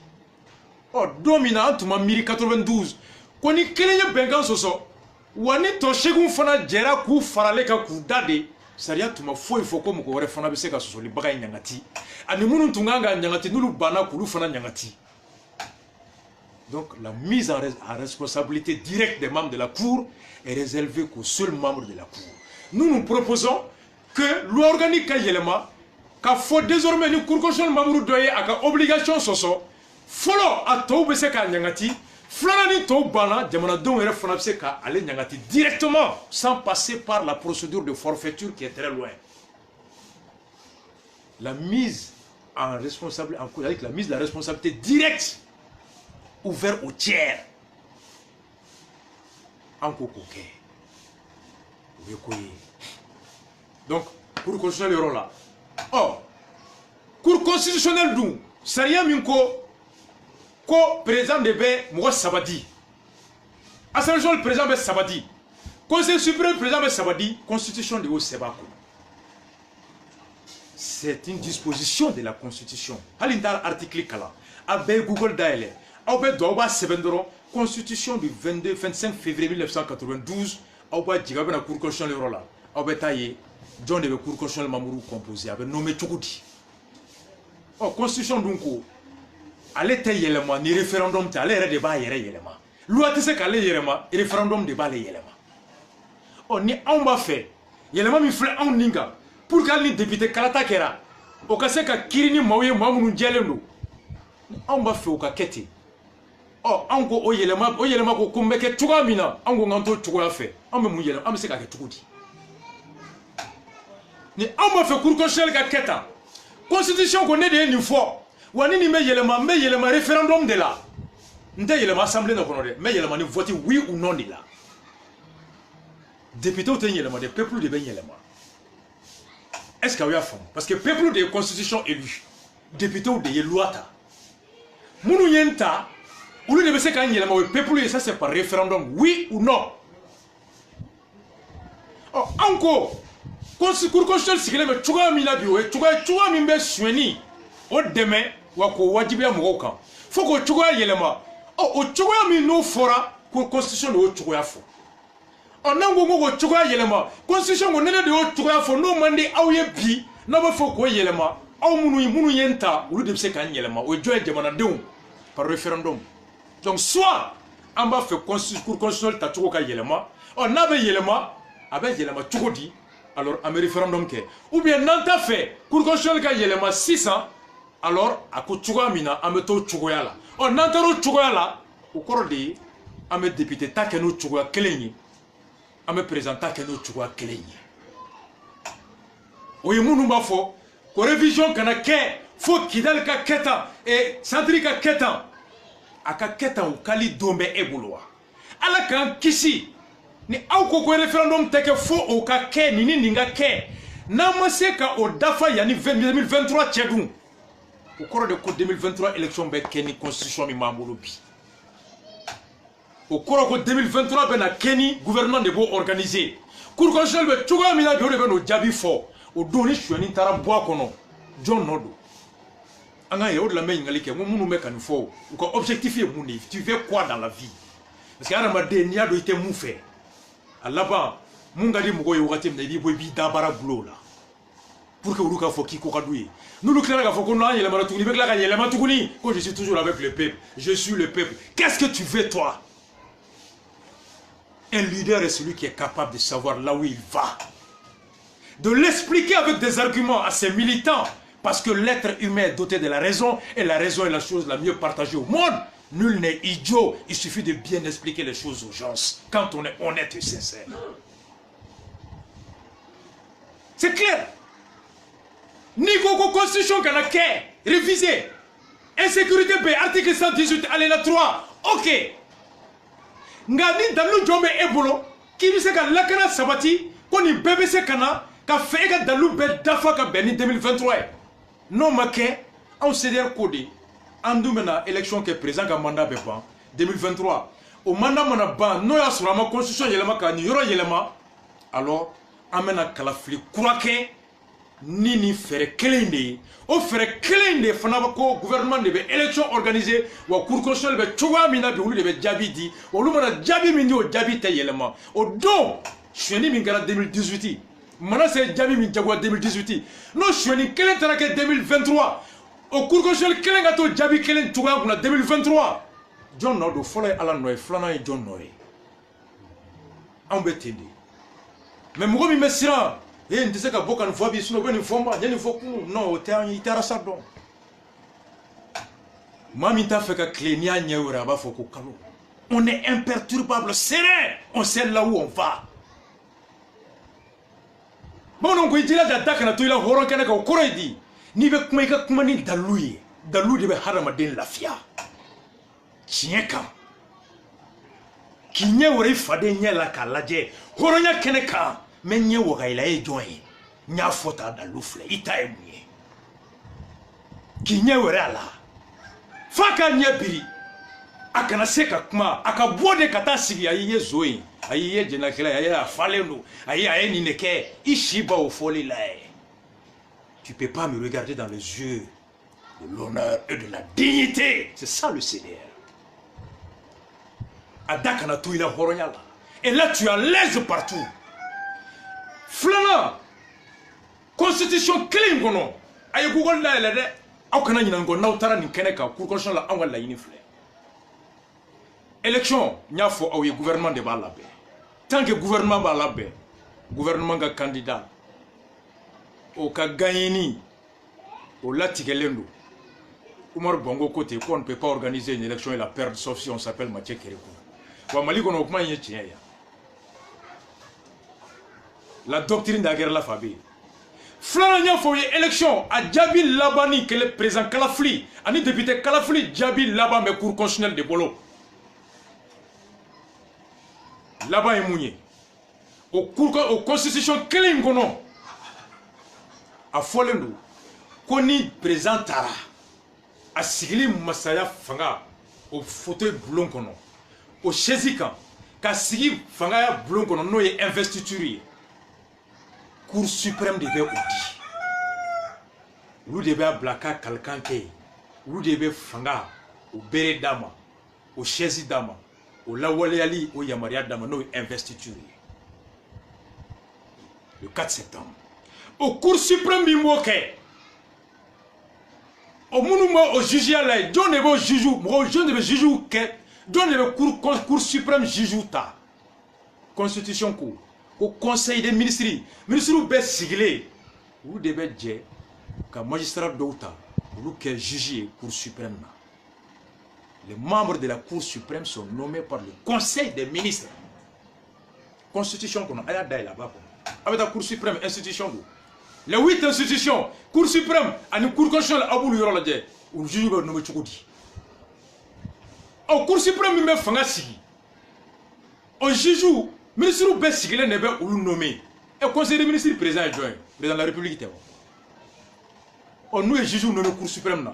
o domina antuma miri 92 ko ni kelenye benkan soso wani to shegun fana jera ku farale ka ku dade sariya tuma foi fo ko ko wore fana bese ka soso li bagay nyangati ani munu tunganga nyangati nulu bana kulu fana nyangati Donc la mise en responsabilité directe des membres de la Cour est réservée qu'aux seuls membres de la Cour. Nous proposons que loi organique Kayelema, qu'il faut désormais une Cour constitutionnelle Mamourou Doye à obligation soso, follow à Toubese Kanyangati, Flanani Toubana, Diamanadon et Fonapse Ka aller Nyangati directement, sans passer par la procédure de forfaiture qui est très loin. La mise en responsabilité, avec la mise de la responsabilité directe, ouverte au tiers, en cocoquet. Donc, Cour constitutionnelle là. Oh, Cour constitutionnelle d'où Saria Minko, ko président de B, moi Sabadi. Assemblée le président de Sabadi. Conseil suprême président de Sabadi, constitution de Sebako. C'est une disposition de la constitution. Halintar article kala. Abe Google Daele. Abe Doba Sebendoro. Constitution du 25 février 1992. Abe Djigabe na Cour constitutionnelle là. Abe Taye. John de Cour constitutionnelle Mamourou composé. Abe nommé Tchoukoudi. Oh, constitution donc. Allez te yelema ni référendum te allez débat yere yelema. Loi te se kale yelema référendum débat le yelema. Oh ni on va faire. Yelema mi fle on ninga. Pour qu'elle ni député kalata kera. O ka se ka kirini mawye mamunu jelendo. On va faire o ka kete. Oh ango o yelema ko kumbeke tuga mina. Ango nganto tuga fe. Ambe mu yelema ambe se ka ke tugudi. Ni on va faire cour constitutionnelle ka keta. Constitution qu'on est de une fois. Wani ni me yelema référendum de là. Nde yelema assemblée na kono de. Me yelema ni voter oui ou non de là. Député ou te yelema de peuple de ben yelema. Est-ce qu'il y a fond? Parce que peuple de constitution élu. Député ou de loi ta. Mounou yenta. Ou le se kan yelema ou peuple et ça c'est par référendum oui ou non. Oh encore. Cour constitutionnelle sikile me tuga mi la biwe tuga mi be sueni. O deme wako wajibia mwoka foko chugoya yelema o chugoya mi no fora ko constitution no chugoya fo onango ngo chugoya yelema constitution ngo nene de o chugoya fo no mande awye bi na ba foko yelema aw munu yenta ulu de se kan yelema o joye jamana deun par référendum. Donc soit en bas fait cour constitutionnelle ta chugoka yelema on na be yelema abe yelema chugodi alors un référendum ke ou bien nanta fait cour constitutionnelle ka yelema 600. Alors, à Kouchouga Mina, à Meto Chougoyala. On entend Chougoyala, au corps de à me député, Takeno Chougoya Keleni, à me présenter Takeno Chougoya Keleni. Oui, mon fo, ko révision kana ke, faut Kidal ka Ketan et Sandrika Ketan, à ka Ketan ou Kali Dombe Ebouloa. À la kan Kisi, ni Auko référendum teke faux au ka ke, ni ninga ke, Namaseka au Dafa Yani 2023 Tchadou. Au cours de 2023, élection be Kenny constitution mi mamouloubi. Au cours de 2023, ben a Kenny gouvernement de beau organisé. Cour constitutionnelle be tuga mina biore ben o jabi fo. O doni chouani tara bois kono. John Nodo. Anga ye o de la main ngalike mounou me kan fo. Ou ka objectif est mouni. Tu veux quoi dans la vie? Parce que arama de nia do ite mou fait. À là-bas, mungadi mougo yo gati mnedi boy bi dabara boulot là. Pour que vous faut qui koradouye. Nous nous clairons qu'on a je suis toujours avec le peuple. Je suis le peuple. Qu'est-ce que tu veux toi? Un leader est celui qui est capable de savoir là où il va. De l'expliquer avec des arguments à ses militants. Parce que l'être humain est doté de la raison. Et la raison est la chose la mieux partagée au monde. Nul n'est idiot. Il suffit de bien expliquer les choses aux gens. Quand on est honnête et sincère. C'est clair. Nico constitution kana ke révisé. Insécurité B article 118 alinéa 3. OK. Ngani dalu jombe ebolo ki bi se ka lakana sabati ko ni BBC kana ka fe ka dalu be dafa ka beni 2023. Non make on CDR codé andu mena élection que président ka mandat be ban 2023. Au mandat mana ban no ya sura ma constitution yelema ka ni yoro yelema alors amena kala fli croquer Nini fere kelende o fere kelende fana ko gouvernement de élection organisée wa cour constitutionnelle be chowa mina be ulu de be jabi di o lu mana jabi min o jabi te yelema o don chweni min gara 2018 mana se jabi min jagwa 2018 no chweni kelen tarake 2023 o cour constitutionnelle kelen gato jabi kelen chowa kuna 2023 John Nodo folo ala noy flana e John Noy ambetindi mais mo mi mesira e ndise ka boka nfo bi suno beni fomba nyani fo ku no o tan itara sadon mami ta fait ka clé ni anyewra ba fo ko kalo on est imperturbable serein on sait là où on va bon ko idila da dakana to ila horon kana ka ko redi ni be kuma ka kuma ni daluye dalu de be harama den lafiya tieka kinye wori fade nyela ka laje horonya kene ka menye wo gaila e join nya fota dalu fle ita emuye kinye wori ala faka nya biri akana seka kuma akabode kata sigi ayiye zoe ayiye jena kila ayiye afalendo ayiye ni neke ishiba au foli lae. Tu peux pas me regarder dans les yeux de l'honneur et de la dignité. C'est ça le CDR. Adakana tu ila horonyala. Et là tu es à l'aise partout. Flana constitution clean gono ay google la la de akana nyina ngo nawtara ni keneka cour constitution la angwa la yini flé. Élection nyafo au gouvernement de Balabé. Tant que gouvernement Balabé, gouvernement ga candidat au ka gagné au latigelendo. Oumar Bongo côté qu'on ne peut pas organiser une élection et la perdre sauf si on s'appelle Mathieu Kérékou. Wa Mali kono kuma yetiya. La doctrine de la guerre la fabi. Flana faut élection à Djabi Labani que le président Kalafli, ani député Kalafli Djabi Laban mais cour constitutionnel de Bolo. Laban est mounier. Au constitution kelim kono. A folendo koni président Tara a sigili masaya fanga au fauteuil blond kono au chesikan ka sigi fanga ya blond kono no ye investiture cour suprême de Oudi lu de be blaka kalkanke lu de be fanga au bere dama au chesi dama au lawale ali au yamaria dama no investiture le 4 septembre au cour suprême bimoke au monument au juge là John ne veut juge mo John ne veut juge que John ne veut cour suprême juge ta constitution cour au conseil des ministres be siglé ou devez dire que magistrat d'outa ou que juge cour suprême les membres de la cour suprême sont nommés par le conseil des ministres constitution qu'on a là-bas avec la cour suprême institution les 8 institutions, Cour suprême, et la Cour constitutionnelle, Aboul Yorolade, ou le juge nommé Tchoukoudi. Au Cour suprême, il me fait un sigi. Au juge, le ministre de Bessigile n'est pas nommé. Et le conseil des ministres président est joint, président de la République. On nous est juge nommé Cour suprême.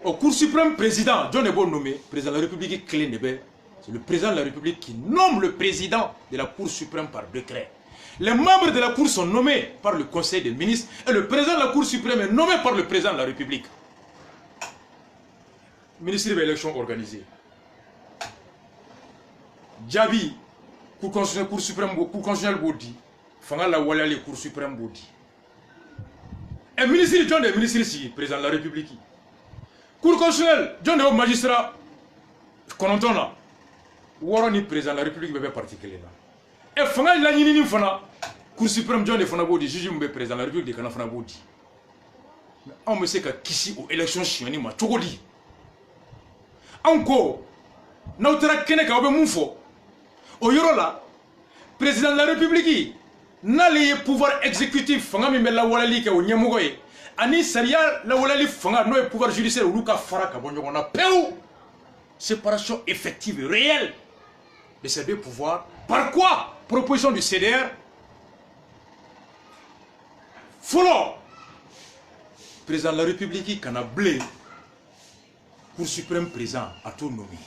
Au Cour suprême, président, John n'est pas nommé, président de la République clé n'est pas. C'est le président de la République qui nomme le président de la Cour suprême par décret. Les membres de la Cour sont nommés par le Conseil des ministres et le président de la Cour suprême est nommé par le président de la République. Ministre de l'élection organisée. Djabi, Cour constitutionnelle, Cour suprême, Cour constitutionnelle Bodi, Fanga la Walali, Cour suprême Bodi. Et ministre John des ministres ici, président de la République. Cour constitutionnelle, John des magistrats, Kononton là, Warani, président de la République, bébé particulier là. Et fanga la nyini fana Cour suprême John de fana bodi juge mbe président de la République de kana fana bodi mais on me sait que kisi aux élections chiani ma chogodi encore n'autra kene ka obe munfo o yoro la président de la République n'a le pouvoir exécutif fanga mi la walali ke o nyemogo e ani saria la walali fanga no pouvoir judiciaire ou luka faraka bonyo on a peu séparation effective et réelle de ces deux pouvoirs. Par quoi? Proposition du CDR. Follow. Président de la République qui a blé. Cour suprême présent à tout nommé.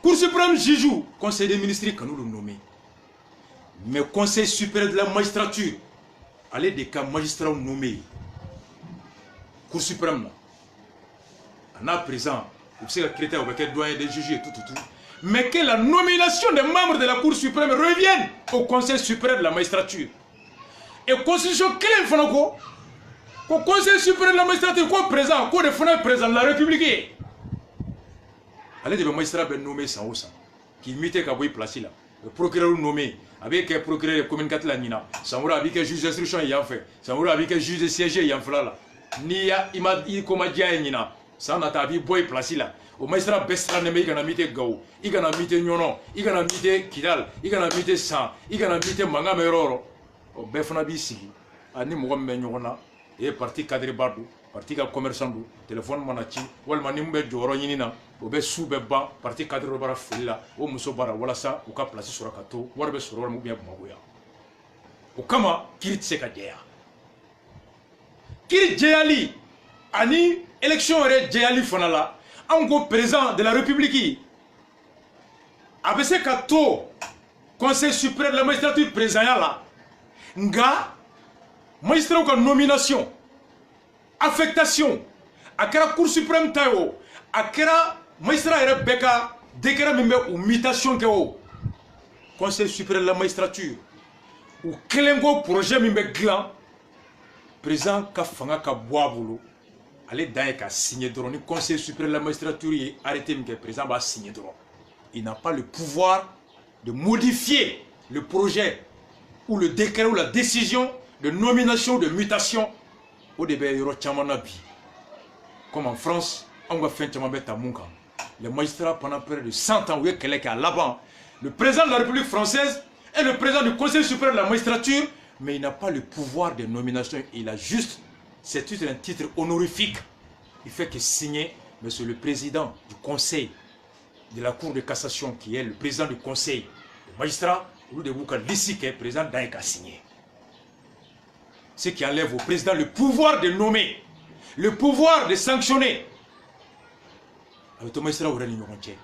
Cour suprême Jijou, Conseil des ministres qui nous le nommé. Mais Conseil supérieur de la magistrature, allez des cas magistrats nommés. Cour suprême là. On a présent, vous savez, le critère avec le doyen des juges et tout. Mais que la nomination des membres de la Cour suprême revienne au Conseil supérieur de la magistrature. Et la Constitution, quelle est le Conseil supérieur de la magistrature, quoi présent, quoi de président de la République. ale de bɛ magistrat bɛ nommé san o san k'i muté ka bɔ i place la le procureur nommé a bɛ kɛ procureur de communicateur la ɲina san wɛrɛ a bɛ kɛ juge d'instruction yan fɛ san wɛrɛ a bɛ kɛ juge de siège yan fɛla la n'i i ko ma diya ye ɲina san nata a b'i bɔ i place la o magistrat bɛɛ sirannen bɛ i kana muté Gawo i kana muté Ɲɔnɔ i kana muté Kidal i kana muté San i kana muté mankan bɛ yɔrɔ o yɔrɔ o bɛɛ fana b'i sigi ani mɔgɔ min bɛ ɲɔgɔn na e ye parti cadreba don parti ka commerçant don téléphone mana ci walima ni mun bɛ jɔyɔrɔ ɲini na o bɛ su bɛ ban parti cadre dɔ bara fili la o muso bara walasa u ka place sɔrɔ ka to wari bɛ sɔrɔ ou bien Bamakɔ yan o kama kiiri tɛ se ka jɛya kiiri jɛyali ani élection yɛrɛ jɛyali fana la anw ko président de la république a bɛ se ka to conseil suprême de la magistrature présidentielle la nga magistrat ka nomination affectation a kɛra cour suprême ta ye o a kɛra magistrat yɛrɛ bɛɛ ka décret min bɛ u mutation kɛ o conseil suprême de la magistrature u kelen ko projet min bɛ dilan président ka fanga ka bɔ a bolo ale dan ye ka signer dɔrɔn ni conseil suprême de la magistrature ye arrêté min kɛ président b'a signer dɔrɔn il n'a pas le pouvoir de modifier le projet ou le décret ou la décision de nomination de mutation au début yɔrɔ caman na bi comme en France on va faire caman bɛ ta mun kan les magistrats pendant près de 100 ans u ye kɛlɛ kɛ a laban le président de la République française est le président du conseil suprême de la magistrature mais il n'a pas le pouvoir de nomination il a juste c'est tout un titre honorifique il fait que signer monsieur le président du conseil de la cour de cassation qui est le président du conseil le magistrat olu de b'u ka liste kɛ président dan ye ka signer ce qui enlève au président le pouvoir de nommer, le pouvoir de sanctionner. Avec Thomas Sera ou Réunion Rontier.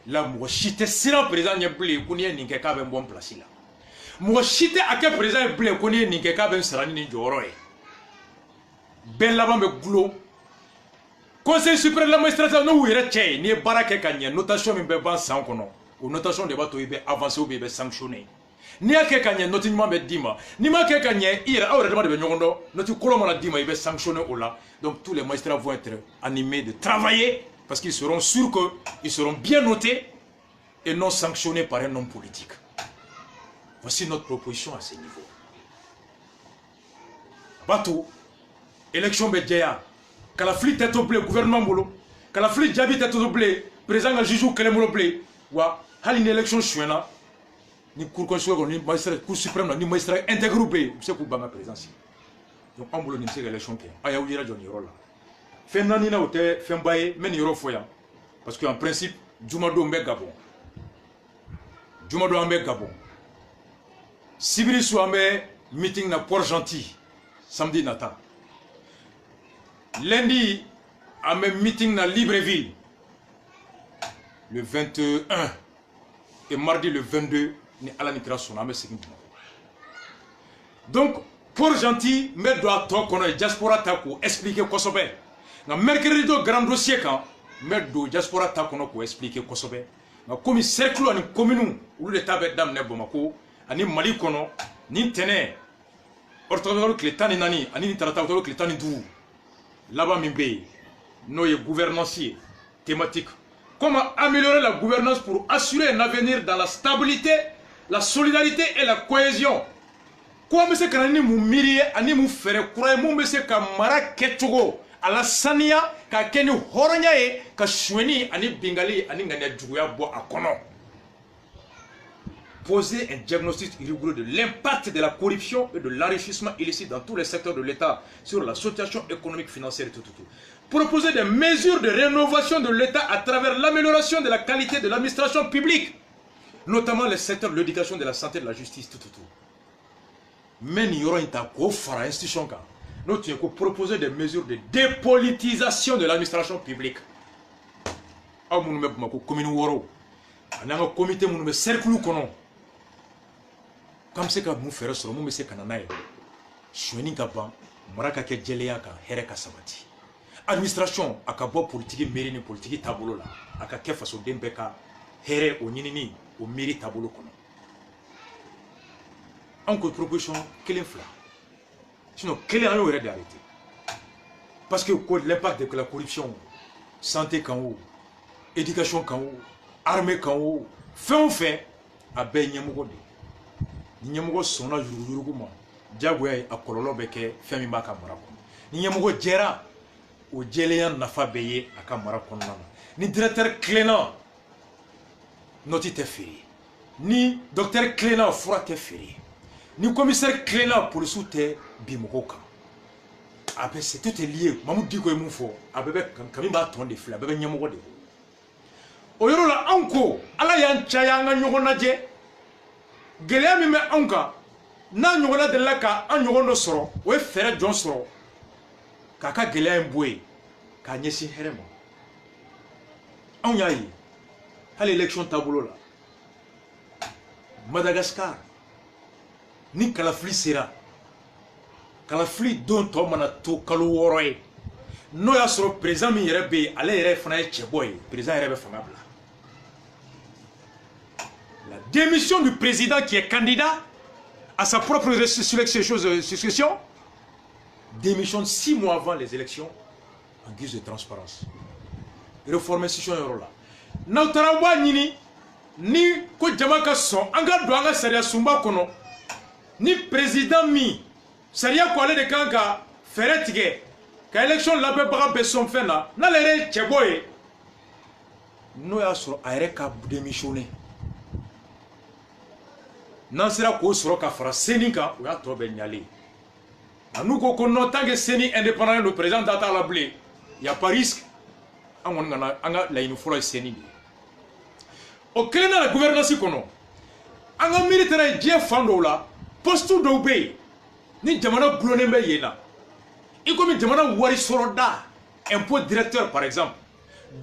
Là, moi, j'étais sinon président n'y a plus qu'on y ait ni quelqu'un ben bon place là. Moi, j'étais à quel président blé qu'on y ait ni quelqu'un ben sera ni joroé. Ben là-bas me glou. Conseil suprême de la magistrature nous y retient ni barake kanye notation me ben sans kono. Ou notation de bateau ibe avancer ou be sanctionner. Ni a kekanye noti nyuma be dima ni ma kekanye ira awre de be nyogondo noti koloma na dima ibe sanctionné au là donc tous les magistrats vont être animés de travailler parce qu'ils seront sûrs que ils seront bien notés et non sanctionnés par un homme politique. Voici notre proposition à ce niveau. Bateau élection be djeya kala fli tête au blé gouvernement bolo kala fli jabi tête au blé président ga juju kele mo blé wa hali une élection chouena ni cour constitutionnelle ni magistrat cour suprême ni magistrat intégré c'est pour banga présidence donc on bolo ni c'est élection ke aya wira joni rola fen nani na ote fen baye men yoro foya parce que en principe juma do mbe gabon sibiri so ambe meeting na Port-Gentil samedi nata lundi ambe meeting na Libreville le 21 et mardi le 22 ni ala ni kira sɔnna an bɛ segin Bamakɔ donc Port-Gentil n bɛ don a tɔ kɔnɔ diaspora ta k'o expliquer kosɛbɛ nka mercredi do grand dossier kan n bɛ don diaspora ta kɔnɔ k'o expliquer kosɛbɛ nka komi cercle ani commune olu de ta bɛ daminɛ Bamakɔ ani Mali kɔnɔ ni ntɛnɛn octobre tile 14 ani ni tarata octobre tile 15 laban min bɛ yen n'o ye gouvernance ye thématique comment améliorer la gouvernance pour assurer un avenir dans la stabilité, la solidarité et la cohésion. Quoi me se kanani mu miri ani mu fere kura mu me se ka mara ketugo ala sania ka keni horonya e ka shweni ani bingali ani ngania juguya bo akono. Poser un diagnostic rigoureux de l'impact de la corruption et de l'enrichissement illicite dans tous les secteurs de l'État sur la situation économique, financière et tout. Proposer des mesures de rénovation de l'État à travers l'amélioration de la qualité de l'administration publique, notamment les secteurs de l'éducation, de la santé, de la justice, tout. Mais il y aura une institution qui nous proposer des mesures de dépolitisation de l'administration publique. Comité cercle comme c'est que nous faisons sur nous, c'est canana. Je suis ban, maraka ke djeleya ka hereka sabati. Administration akabo politique mairie ni politique tabolo la, akake faso dembeka here o nyinini o mairie tabolo kono. Encore proposition quelle fla. Sinon quelle année aurait d'arrêter. Parce que l'impact de la corruption, santé quand haut, éducation kan o armée kan o fɛn o fɛn a bɛɛ ɲɛmɔgɔ de ni ɲɛmɔgɔ sɔnna yuruguyurugu ma diyagoya ye a kɔlɔlɔ bɛ kɛ fɛn min b'a ka mara kɔnɔ ni ɲɛmɔgɔ jɛra o jɛlenya nafa bɛ ye a ka mara kɔnɔna na ni directeur tilenna nɔti tɛ feere ni docteur tilenna fura tɛ feere ni commissaire tilenna polisiw tɛ bin mɔgɔw kan a bɛ c'est tout est lié Mamadou Diko ye mun fɔ a bɛɛ bɛ kami b'a tɔn de filɛ a bɛɛ bɛ ɲɛmɔgɔ de o yɔrɔ la anw ko ala y'an caya an ka ɲɔgɔn lajɛ gɛlɛya min bɛ anw kan n'a ɲɔgɔnna delila ka an ɲɔgɔn dɔ sɔrɔ o ye fɛɛrɛ jɔn sɔrɔ k'a ka gɛlɛya in bɔ yen k'a ɲɛsin hɛrɛ ma anw y'a ye hali élection taabolo la Madagascar ni kalafili sera kalafili don tɔ mana to kalo 6 ye n'o y'a sɔrɔ président min yɛrɛ bɛ yen ale yɛrɛ fana ye cɛbɔ ye président yɛrɛ bɛ fanga bila la démission du président qui est candidat à sa propre succession démissionne 6 mois avant les élections en guise de transparence réforme institution yɔrɔ la n'aw taara b'a ɲini ni ko jama ka sɔn an ka don an ka sariya sunba kɔnɔ ni président min sariya ko ale de kan ka fɛɛrɛ tigɛ ka élection labɛnbaga bɛɛ sɔn fɛn na n'ale yɛrɛ ye cɛbɔ ye n'o y'a sɔrɔ a yɛrɛ ka démissionner n'an sera k'o sɔrɔ ka fara CENI kan o y'a tɔ bɛɛ ɲalen nka n'u ko non tant que CENI indépendant le président da t'a la bilen y a pas risque an kɔni kana an ka laɲini fɔlɔ ye CENI de ye o kelen na gouvernance kɔnɔ an ka miiri taara ye diɲɛ fan dɔw la poste dɔw bɛ yen ni jamana gulonnen bɛ yen na i komi jamana wari sɔrɔ da impôt directeur par exemple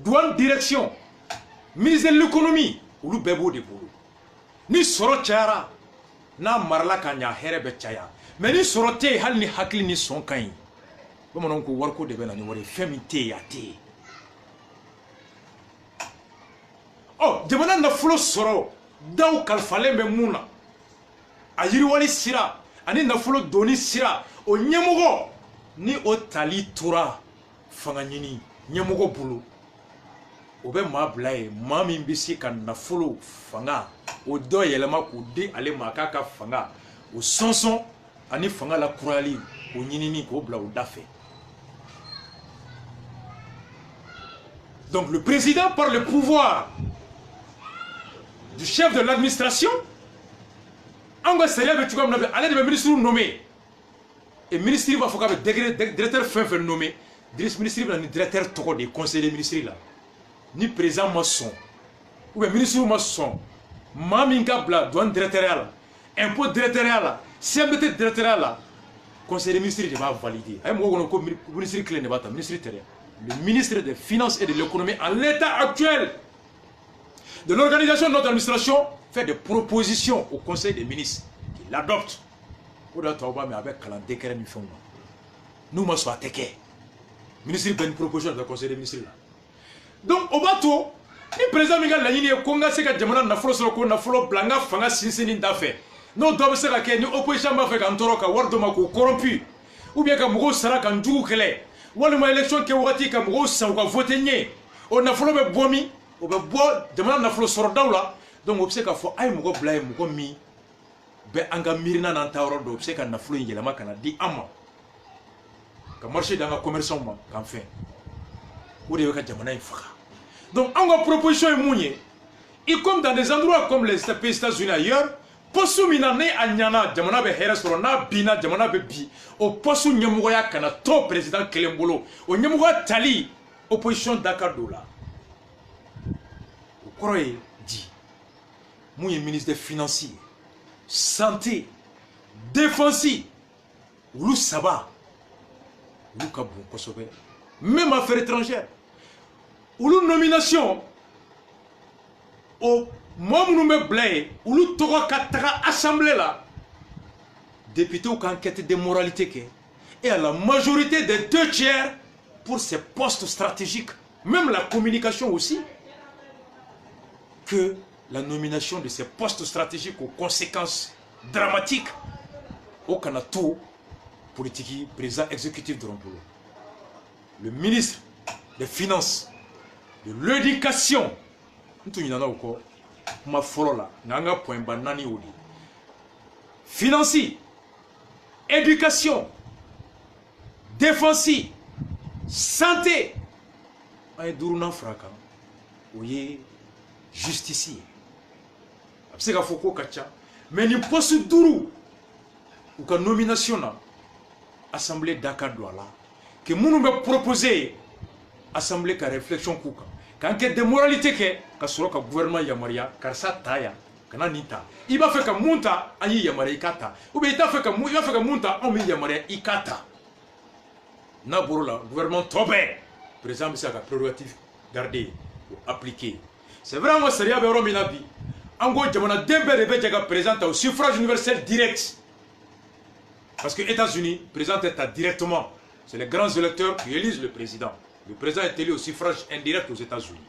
douane direction ministère de l'économie olu bɛɛ b'o de bolo ni sɔrɔ cayara n'a marala ka ɲa hɛrɛ bɛ caya mais ni sɔrɔ tɛ yen hali ni hakili ni sɔn ka ɲi bamananw ko wariko de bɛ na ni wari ye fɛn min tɛ yen a tɛ yen ɔ jamana nafolo sɔrɔ daw kalifalen bɛ mun na a yiriwali sira ani nafolo doni sira o ɲɛmɔgɔ ni o tali tora fanga ɲini ɲɛmɔgɔ bolo o bɛ maa bila ye maa min bɛ se ka nafolo fanga o dɔ yɛlɛma k'o di ale ma k'a ka fanga o sɔnsɔn ani fanga la kurayali o ɲinini k'o bila o da fɛ donc le président par le pouvoir du chef de l'administration an ka sariya bɛ cogoya min na ale de bɛ ministre nommé et ministre b'a fɔ k'a bɛ directeur fɛn fɛn nommé ministre bɛ na ni directeur tɔgɔ de ye conseil des ministres la ni président ma sɔn ou bien ministre ma sɔn maa min ka bila douane directoriale la impôt directoriale la CMDT directoriale la conseil des ministres de b'a valider a ye mɔgɔw kɔnɔ ko ministre kelen de b'a ta ministre tɛ dɛ le ministre des finances et de l'économie en l'état actuel de l'organisation de notre administration fait des propositions au conseil des ministres qui l'adoptent o de y'a to aw b'a mɛn a bɛ kalan décret ni fɛnw na n'u ma sɔn a tɛ kɛ ministre bɛ ni proposition de conseil des ministres la donc o b'a to ni président min ka laɲini ye ko n ka se ka jamana nafolo sɔrɔ ko nafolo bila n ka fanga sinsinni da fɛ n'o dɔ bɛ se ka kɛ ni opposition b'a fɛ ka n tɔɔrɔ ka wari dɔ ma k'o corrompu ou bien ka mɔgɔw sara ka n jugu kɛlɛ walima élection kɛ wagati ka mɔgɔw san u ka voter n ye o nafolo bɛ bɔ min o bɛ bɔ jamana nafolo sɔrɔdaw la donc o bɛ se k'a fɔ a ye mɔgɔ bila ye mɔgɔ min bɛ an ka miirina n'an ta yɔrɔ dɔn o bɛ se ka nafolo in yɛlɛma ka na di an ma ka marché d'an ka commerçants ma k'an fɛn o de bɛ ka jamana in faga donc an ka proposition ye mun ye i comme dans des endroits comme les États-Unis ailleurs poste min na ni a ɲana jamana bɛ hɛrɛ sɔrɔ n'a binna jamana bɛ bi o poste ɲɛmɔgɔya kana to président kelen bolo o ɲɛmɔgɔya tali opposition da ka don la o kɔrɔ ye di mun ye ministre des finances ye santé défense olu saba olu ka bon kosɛbɛ même affaires étrangères olu nomination o mɔgɔ minnu bɛ bila yen olu tɔgɔ ka taga assemblée la députés ka enquête de moralité kɛ et à la majorité des 2/3 pour ces postes stratégiques même la communication aussi que la nomination de ces postes stratégiques aux conséquences dramatiques au Kanato politique président exécutif de Rompolo. Le ministre des Finances de l'éducation. Nous avons ma forola, nanga point banani odi. Financier, éducation, défense, santé. Ay duruna fraka. Oye justicier. C'est ka foko kacha. Mais ni poste duru ou ka nomination na assemblée Dakar douala que nous me proposer assemblée ka réflexion kuka. Quand que de moralité que ka soro ka gouvernement yamaria car ça taya kana nita. Il va faire que monta ayi yamaria ikata. Ou bien il va faire que monta on mi yamaria ikata. Na borola gouvernement tobé. Président c'est ka prérogative garder ou appliquer. C'est vraiment sérieux be minabi. Ango jamana dembe rebe jaga présente au suffrage universel direct. Parce que les États-Unis présentent directement. C'est les grands électeurs qui élisent le président. Le président est élu au suffrage indirect aux États-Unis.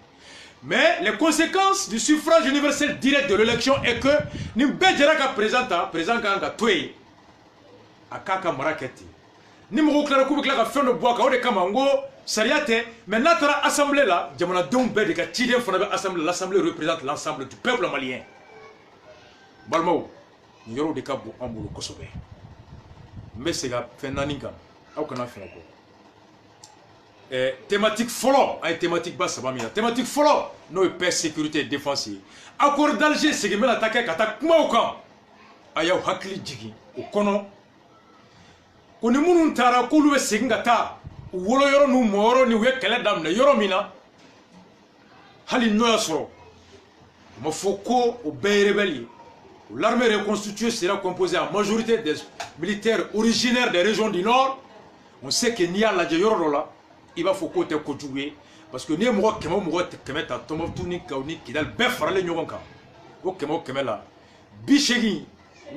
Mais les conséquences du suffrage universel direct de l'élection est que nous avons président Ganga Toué à Kaka Maraketi. Nous avons fait le bois de Kamango, Sariate, mais notre assemblée là, l'assemblée représente l'ensemble du peuple malien. Balmao, nous avons des cas pour Amboulou Kosobe. Mais c'est la fin naninga au kana fin ko thématique follow ay thématique basse bamina thématique follow no paix sécurité défense accord d'Alger c'est que mena attaquer kata kuma o kan ayaw hakli jigi o kono ko ni munun tara ko lu seginga ta wolo yoro nu moro ni we kele dam na yoro mina hali no yasoro mo foko o beyrebeli. L'armée reconstituée sera composée en majorité des militaires originaires des régions du Nord. On sait que Nia la Jayorola, il va faut côté Kojoué, parce que Niamo Kemo Kemeta, Tomotuni Kauni, qui a le bœuf à l'Union. Au Kemo Kemela, Bichegi,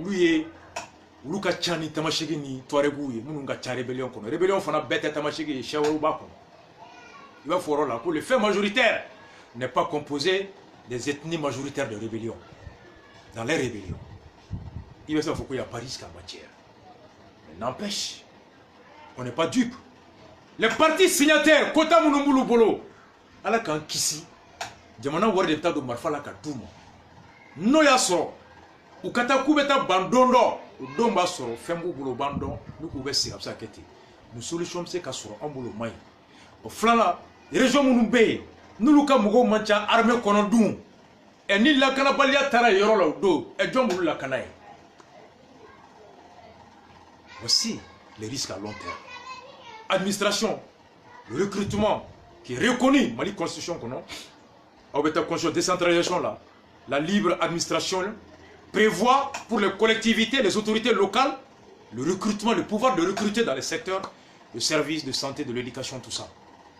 lui, Luka Chani Tamashegini, Touaregui, Munga Cha rébellion. Rébellion fana bête Tamashegi, Shawaru Bako. Il va falloir là, pour le fait majoritaire n'est pas composé des ethnies majoritaires de rébellion. Dans les rébellions, il va falloir qu'il y a pas risque en matière. Mais n'empêche, on n'est pas dupe. Les partis signataires, Kota Mounoumboulou Bolo, à la Kankisi, Diamana Ward de Tado Marfala Katouma, Noya Soro, ou Katakoubeta Bandondo, ou Domba Soro, Fembo Bolo Bandon, nous pouvons se absakete. Nous solutions c'est qu'à Soro Ambolo Maï. Au Flala, les régions Mounoubé, nous Luka Mougo Mancha, armée Konondoum. Et ni la canabalia tara yoro la do et djombu la canaille. Voici les risques à long terme. Administration, le recrutement qui est reconnu, Mali Constitution qu'on a, avec la Constitution décentralisation là, la libre administration prévoit pour les collectivités, les autorités locales, le recrutement, le pouvoir de recruter dans les secteurs de services, de santé, de l'éducation, tout ça.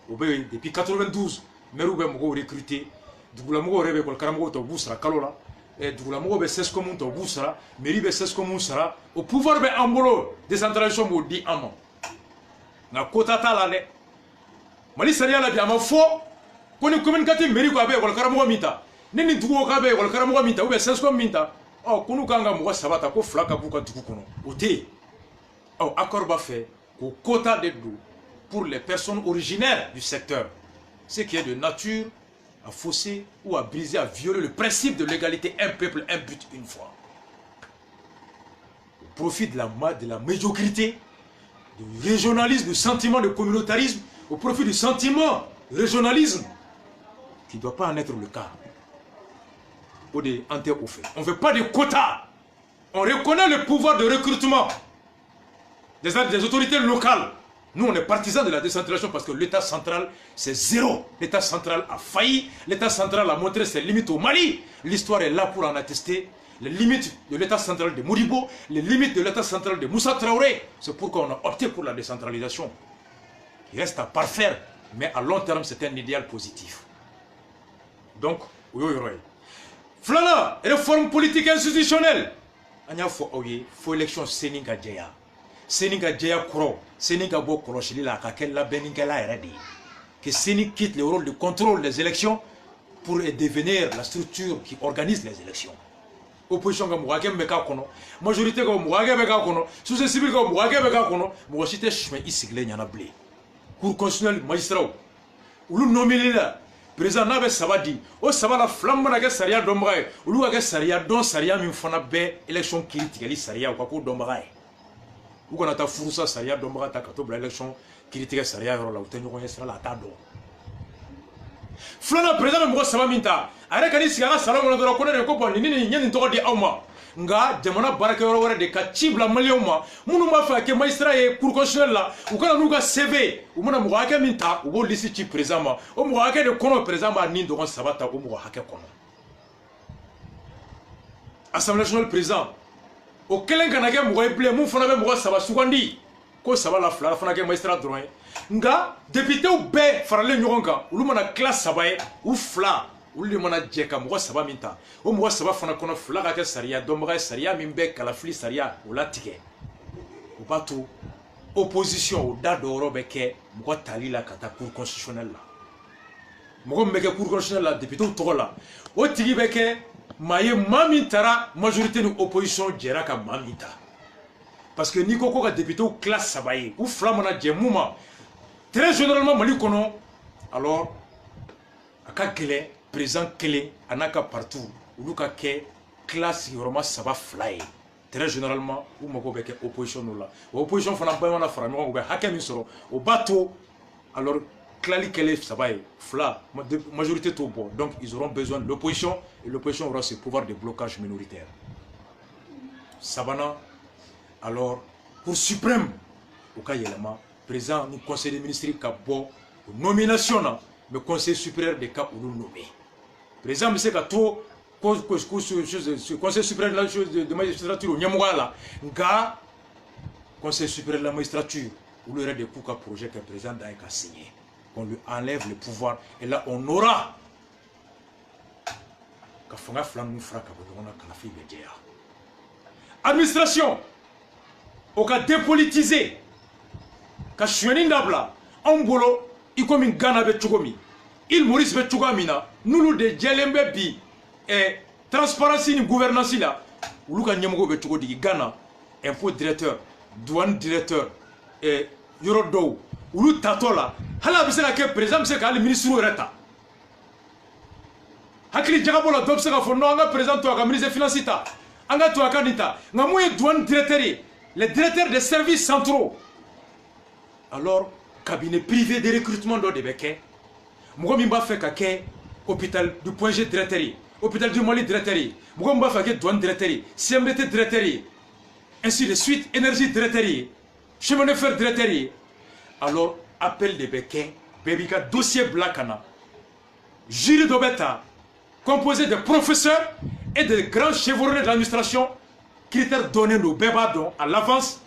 Depuis 92, Meroube Mogo recruté. Dougulamogo rebe kol karamogo to busra kalola et dougulamogo be ses commun to busra mairie be ses commun sera au pouvoir be ambolo décentralisation mo di amo na kota tala le mali saria la bi ama fo ko ni communicatif mairie ko be kol karamogo minta neni dugo ka be kol karamogo minta ou be ses commun minta oh kunu kanga mo sabata ko flaka buka dugu kono ote oh accord ba fait ko quota de do pour les personnes originaires du secteur ce qui est de nature à fausser ou à briser, à violer le principe de l'égalité, un peuple, un but, une fois. Au profit de la médiocrité, du régionalisme, du sentiment de communautarisme, au profit du sentiment de régionalisme, qui ne doit pas en être le cas. On ne veut pas de quotas. On reconnaît le pouvoir de recrutement des autorités locales. Nous, on est partisans de la décentralisation parce que l'État central, c'est zéro. L'État central a failli. L'État central a montré ses limites au Mali. L'histoire est là pour en attester. Les limites de l'État central de Modibo, les limites de l'État central de Moussa Traoré. C'est pourquoi on a opté pour la décentralisation. Il reste à parfaire, mais à long terme, c'est un idéal positif. Donc, oui. Flana, réforme politique institutionnelle. Il faut élection Séninga Djaya. Séninga Djaya Kuro, Séninga Bo Koroshilila, Kakella Beningela Eredi. Que Sénig quitte le rôle de contrôle des élections pour devenir la structure qui organise les élections. Opposition comme Mouaké Mekakono, majorité comme Mouaké Mekakono, société civile comme Mouaké Mekakono, Mouachite Chouin Isiglé Nyanablé. Cour constitutionnelle magistrat, ou le nominé là, président n'a bɛ saba di o saba la fila mana kɛ sariya dɔnbaga ye olu ka kɛ sariya dɔn sariya min fana bɛ élection kiiri tigɛli sariya u ka k'o dɔnbaga ye u kana taa furusa sariya dɔnbaga ta ka to bila élection kiiri tigɛ sariya yɔrɔ la u tɛ ɲɔgɔn ye sira la a t'a dɔn filanan président bɛ mɔgɔ saba min ta a yɛrɛ ka n'i sigi a ka salon kɔnɔ dɔrɔn ko ne de ko bon nin nin ɲɛ nin tɔgɔ di aw ma nga jamana baarakɛyɔrɔ wɛrɛ de ka ci bila maliyɛnw ma minnu b'a fɛ ka kɛ magistrat ye cour constitutionnelle la u kana n'u ka CV u mana mɔgɔ hakɛ min ta u b'o liste ci président ma o mɔgɔ hakɛ de kɔnɔ président b'a ni dɔgɔnin saba ta o mɔgɔ hakɛ kɔnɔ assemblée nationale président o kelen kana kɛ mɔgɔ ye bilen mun fana bɛ mɔgɔ saba sugandi ko saba la fila fana kɛ magistrat dɔrɔn ye nga députéw bɛɛ faralen ɲɔgɔn kan olu mana tila saba ye u fila olu de mana jɛ ka mɔgɔ saba min ta o mɔgɔ saba fana kɔnɔ fila ka kɛ sariya dɔnbaga ye sariya min bɛ kalafili sariya o latigɛ o b'a to opposition o da dɔyɔrɔ bɛ kɛ mɔgɔ tali la ka taa cour constitutionnelle la mɔgɔ min bɛ kɛ cour constitutionnelle la députéw tɔgɔ la o tigi bɛ kɛ maa ye maa min taara majorité ni opposition jɛra ka maa min ta parce que n'i ko ko ka députéw tila saba ye u fila mana jɛ mun ma très généralement mali kɔnɔ alors a ka gɛlɛn président kelen a n'a ka partout olu ka kɛ tila sigiyɔrɔma saba fila ye très généralement u mago bɛ kɛ opposition n'o la o opposition fana bɛɛ mana fara ɲɔgɔn kan u bɛ hakɛ min sɔrɔ o b'a to alors tilali kɛlen saba ye fila majorité t'o bɔ donc ils auront besoin de l'opposition et l'opposition aura ce pouvoir de blocage minoritaire sabanan alors pour suprême au ka yɛlɛma président ni conseil des ministres ka bɔ nomination na mais conseil supérieur de ka olu nommé président bɛ se ka to conseil supérieur de la magistrature o ɲɛmɔgɔya la nka conseil supérieur de la magistrature olu yɛrɛ de k'u ka projet kɛ président da ye ka signer qu'on lui enlève le pouvoir et là on aura ka fanga fila ninnu fara ka bɔ ɲɔgɔn na kalafili bɛ jɛya administration o ka dépolitiser ka sonyani dabila anw bolo i komi Ghana bɛ cogo min Île Maurice bɛ cogoya min na n'olu de jɛlen bɛ bi transparence ni gouvernance la olu ka ɲɛmɔgɔw bɛ cogo di Ghana impôt directeur douane directeur yɔrɔ dɔw olu tatɔ la hali a bɛ se ka kɛ président bɛ se ka hali ministre yɛrɛ ta hakili jagabɔ la dɔ bɛ se ka fɔ non an ka président to a ka ministre des finances ta an ka to a ka nin ta nka mun ye douane directeur ye les directeurs des services centraux alors cabinet privé de recrutement dɔ de bɛ kɛ mɔgɔ min b'a fɛ ka kɛ hôpital du point G directeur ye hôpital du Mali directeur ye mɔgɔ min b'a fɛ ka kɛ douane directeur ye CMDT directeur ye ainsi de suite énergie directeur ye chemin de fer directeur ye alors appel de bɛ kɛ bɛɛ b'i ka dossier bila ka na jury dɔ bɛ ta composé de professeurs et de grands chevronnés de l'administration critères donnés don bɛɛ b'a dɔn à l'avance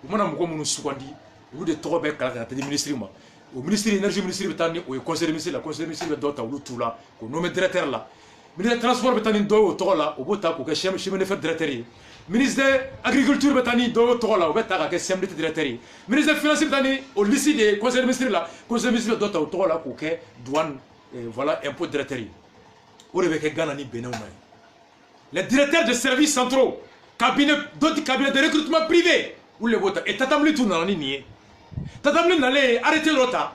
u mana mɔgɔ minnu sugandi olu de tɔgɔ bɛ kala ka taa di ministre ma o ministre énergie ministre bɛ taa ni o ye conseil de ministre la conseil de ministre bɛ dɔw ta olu t'u la k'o nommé directeur la ministre transport bɛ taa ni dɔw ye o tɔgɔ la o b'o ta k'o kɛ chemin de fer directeur ye ministre agriculture bɛ taa ni dɔw ye o tɔgɔ la o bɛ ta ka kɛ CMDT directeur ye ministre finance bɛ taa ni o liste de conseil de ministre la conseil de ministre bɛ dɔw ta o tɔgɔ la k'o kɛ douane voilà impôt directeur ye o de bɛ kɛ Ghana ni Benin na ye les directeurs de services centraux cabinet d'autres cabinets de recrutement privé olu de b'o ta et tatamili tun nana ni nin ye tatamili nalen arrêté dɔ ta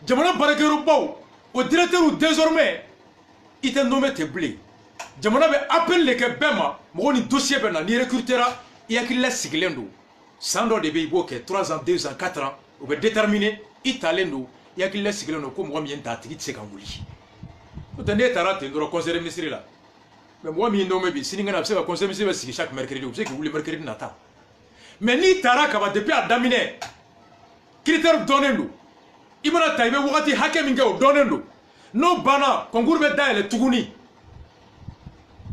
jamana baarakɛyɔrɔbaw o directeur désormais i tɛ nommé tɛ bilen jamana bɛ appel de kɛ bɛɛ ma mɔgɔ ni dossier bɛ na n'i recrutera i hakili la sigilen don san dɔ de bɛ i b'o kɛ 3 ans 2 ans 4 ans o bɛ déterminer i talen don i hakili la sigilen don ko mɔgɔ min ye n ta a tigi tɛ se ka wuli n'o tɛ n'e taara ten dɔrɔn conseil de ministre la mais mɔgɔ min ye nommé bi sinikɛnɛ a bɛ se ka conseil de ministre bɛ sigi chaque mercredi o bɛ se k'i wuli mercredi nata mais n'i taara kaban depuis a daminɛ critère dɔnnen don i mana ta i bɛ wagati hakɛ min kɛ o dɔnnen don n'o banna concours bɛ dayɛlɛ tuguni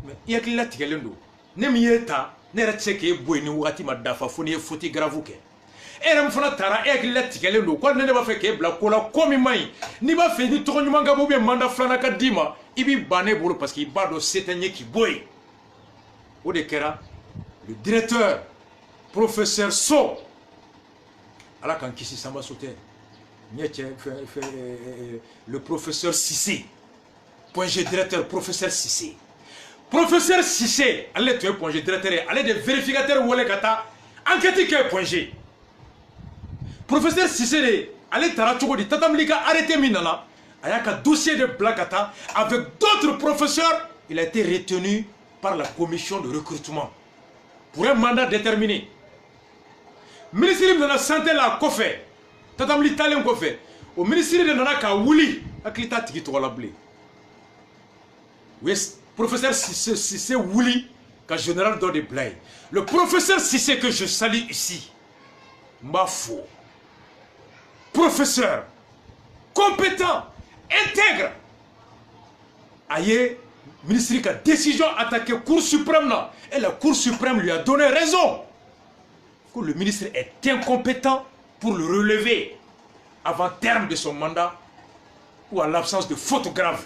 mais i hakili latigɛlen don ne min y'e ta ne yɛrɛ tɛ se k'e bɔ yen ni wagati ma dafa fo n'i ye faute grave kɛ e yɛrɛ min fana taara e hakili latigɛlen don ko ne b'a fɛ k'e bila ko la ko min man ɲi n'i b'a fɛ ni tɔgɔ ɲuman ka bɔ ou bien mandat filanan ka d'i ma i b'i ban ne bolo parce que i b'a dɔn se tɛ n ye k'i bɔ yen o de kɛra le directeur professeur So ala k'an kisi Samba So tɛ ɲɛ cɛ le professeur Cissé point G directeur professeur Cissé ale tun ye point G directeur ye ale de vérificateur wele ka taa enquête kɛ point G professeur Cissé de ale taara cogo di tatamili ka arrêté min nana a un dossier de Blakata avec d'autres professeurs. Il a été retenu par la commission de recrutement pour un mandat déterminé. Ministre de la Santé la Kofé, Tatam l'Italien Kofé, au ministère de Nanaka Wuli, à Klita Tikitolabli. Oui, professeur Sissé Wuli, qu'un général dans des blagues. Le professeur Sissé que je salue ici, Mafo, professeur, compétent, intègre, aïe, ministre qui a décision attaquer la Cour suprême là, et la Cour suprême lui a donné raison. Que le ministre est incompétent pour le relever avant terme de son mandat ou à l'absence de faute grave.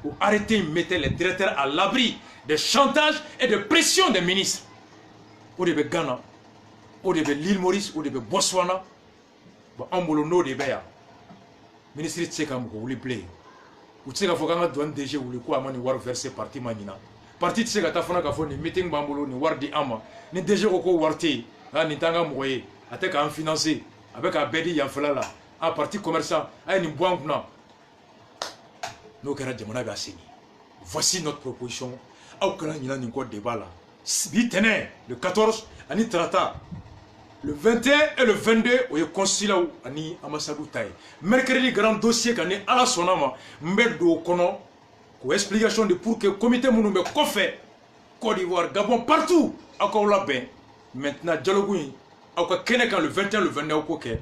Ou arrêter, mettre les directeurs à l'abri des chantages et de pression des ministres. Ou de Ghana, ou de l'île Maurice, ou de Botswana, on bolono de Béa. Ministre Tsekam, vous voulez plaire. Vous savez qu'il faut que douane DG ou le quoi mani war verser parti manina. Parti Tseka tafona ka foni meeting bambolo ni war di ama. Ni DG ko warti, ni tanga moye, atek à financer avec un bedi yafala là. Un parti commerçant, a une banque na. Nous kera jamana ga sini. Voici notre proposition. Au kana ni na ni ko débat là. Bitene le 14 ani trata. Le 21 et le 22, on est consulat ani ambassade taille. Mercredi, grand dossier qu'on est à la sonama, m'bedo kono, ko explication de pour que le comité mounoume kofé, Côte d'Ivoire, Gabon, partout, encore là ben. Maintenant, dialogue, au Kenya le 21 le 22 au coquet,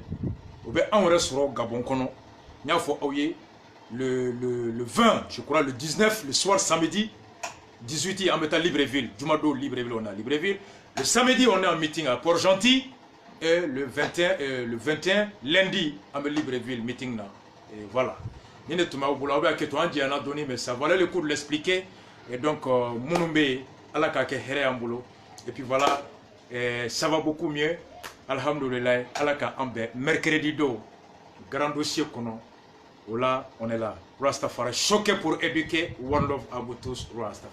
on va en restaurant Gabon kono, il faut le 20, je crois le 19, le soir samedi, 18 en mettant Libreville, Jumado Libreville, on a Libreville. Le samedi, on est en meeting à Port-Gentil. Et le 21 lundi à Libreville meeting là. Et voilà. Mais ça valait le coup de l'expliquer. Et donc Mounoumbe ala ka ke here ambulo. Et puis voilà, ça va beaucoup mieux. Alhamdulillah, ala ka ambe mercredi do grand dossier kono. Voilà, on est là. Rastafari choqué pour éduquer. One love à vous tous, Rastafari.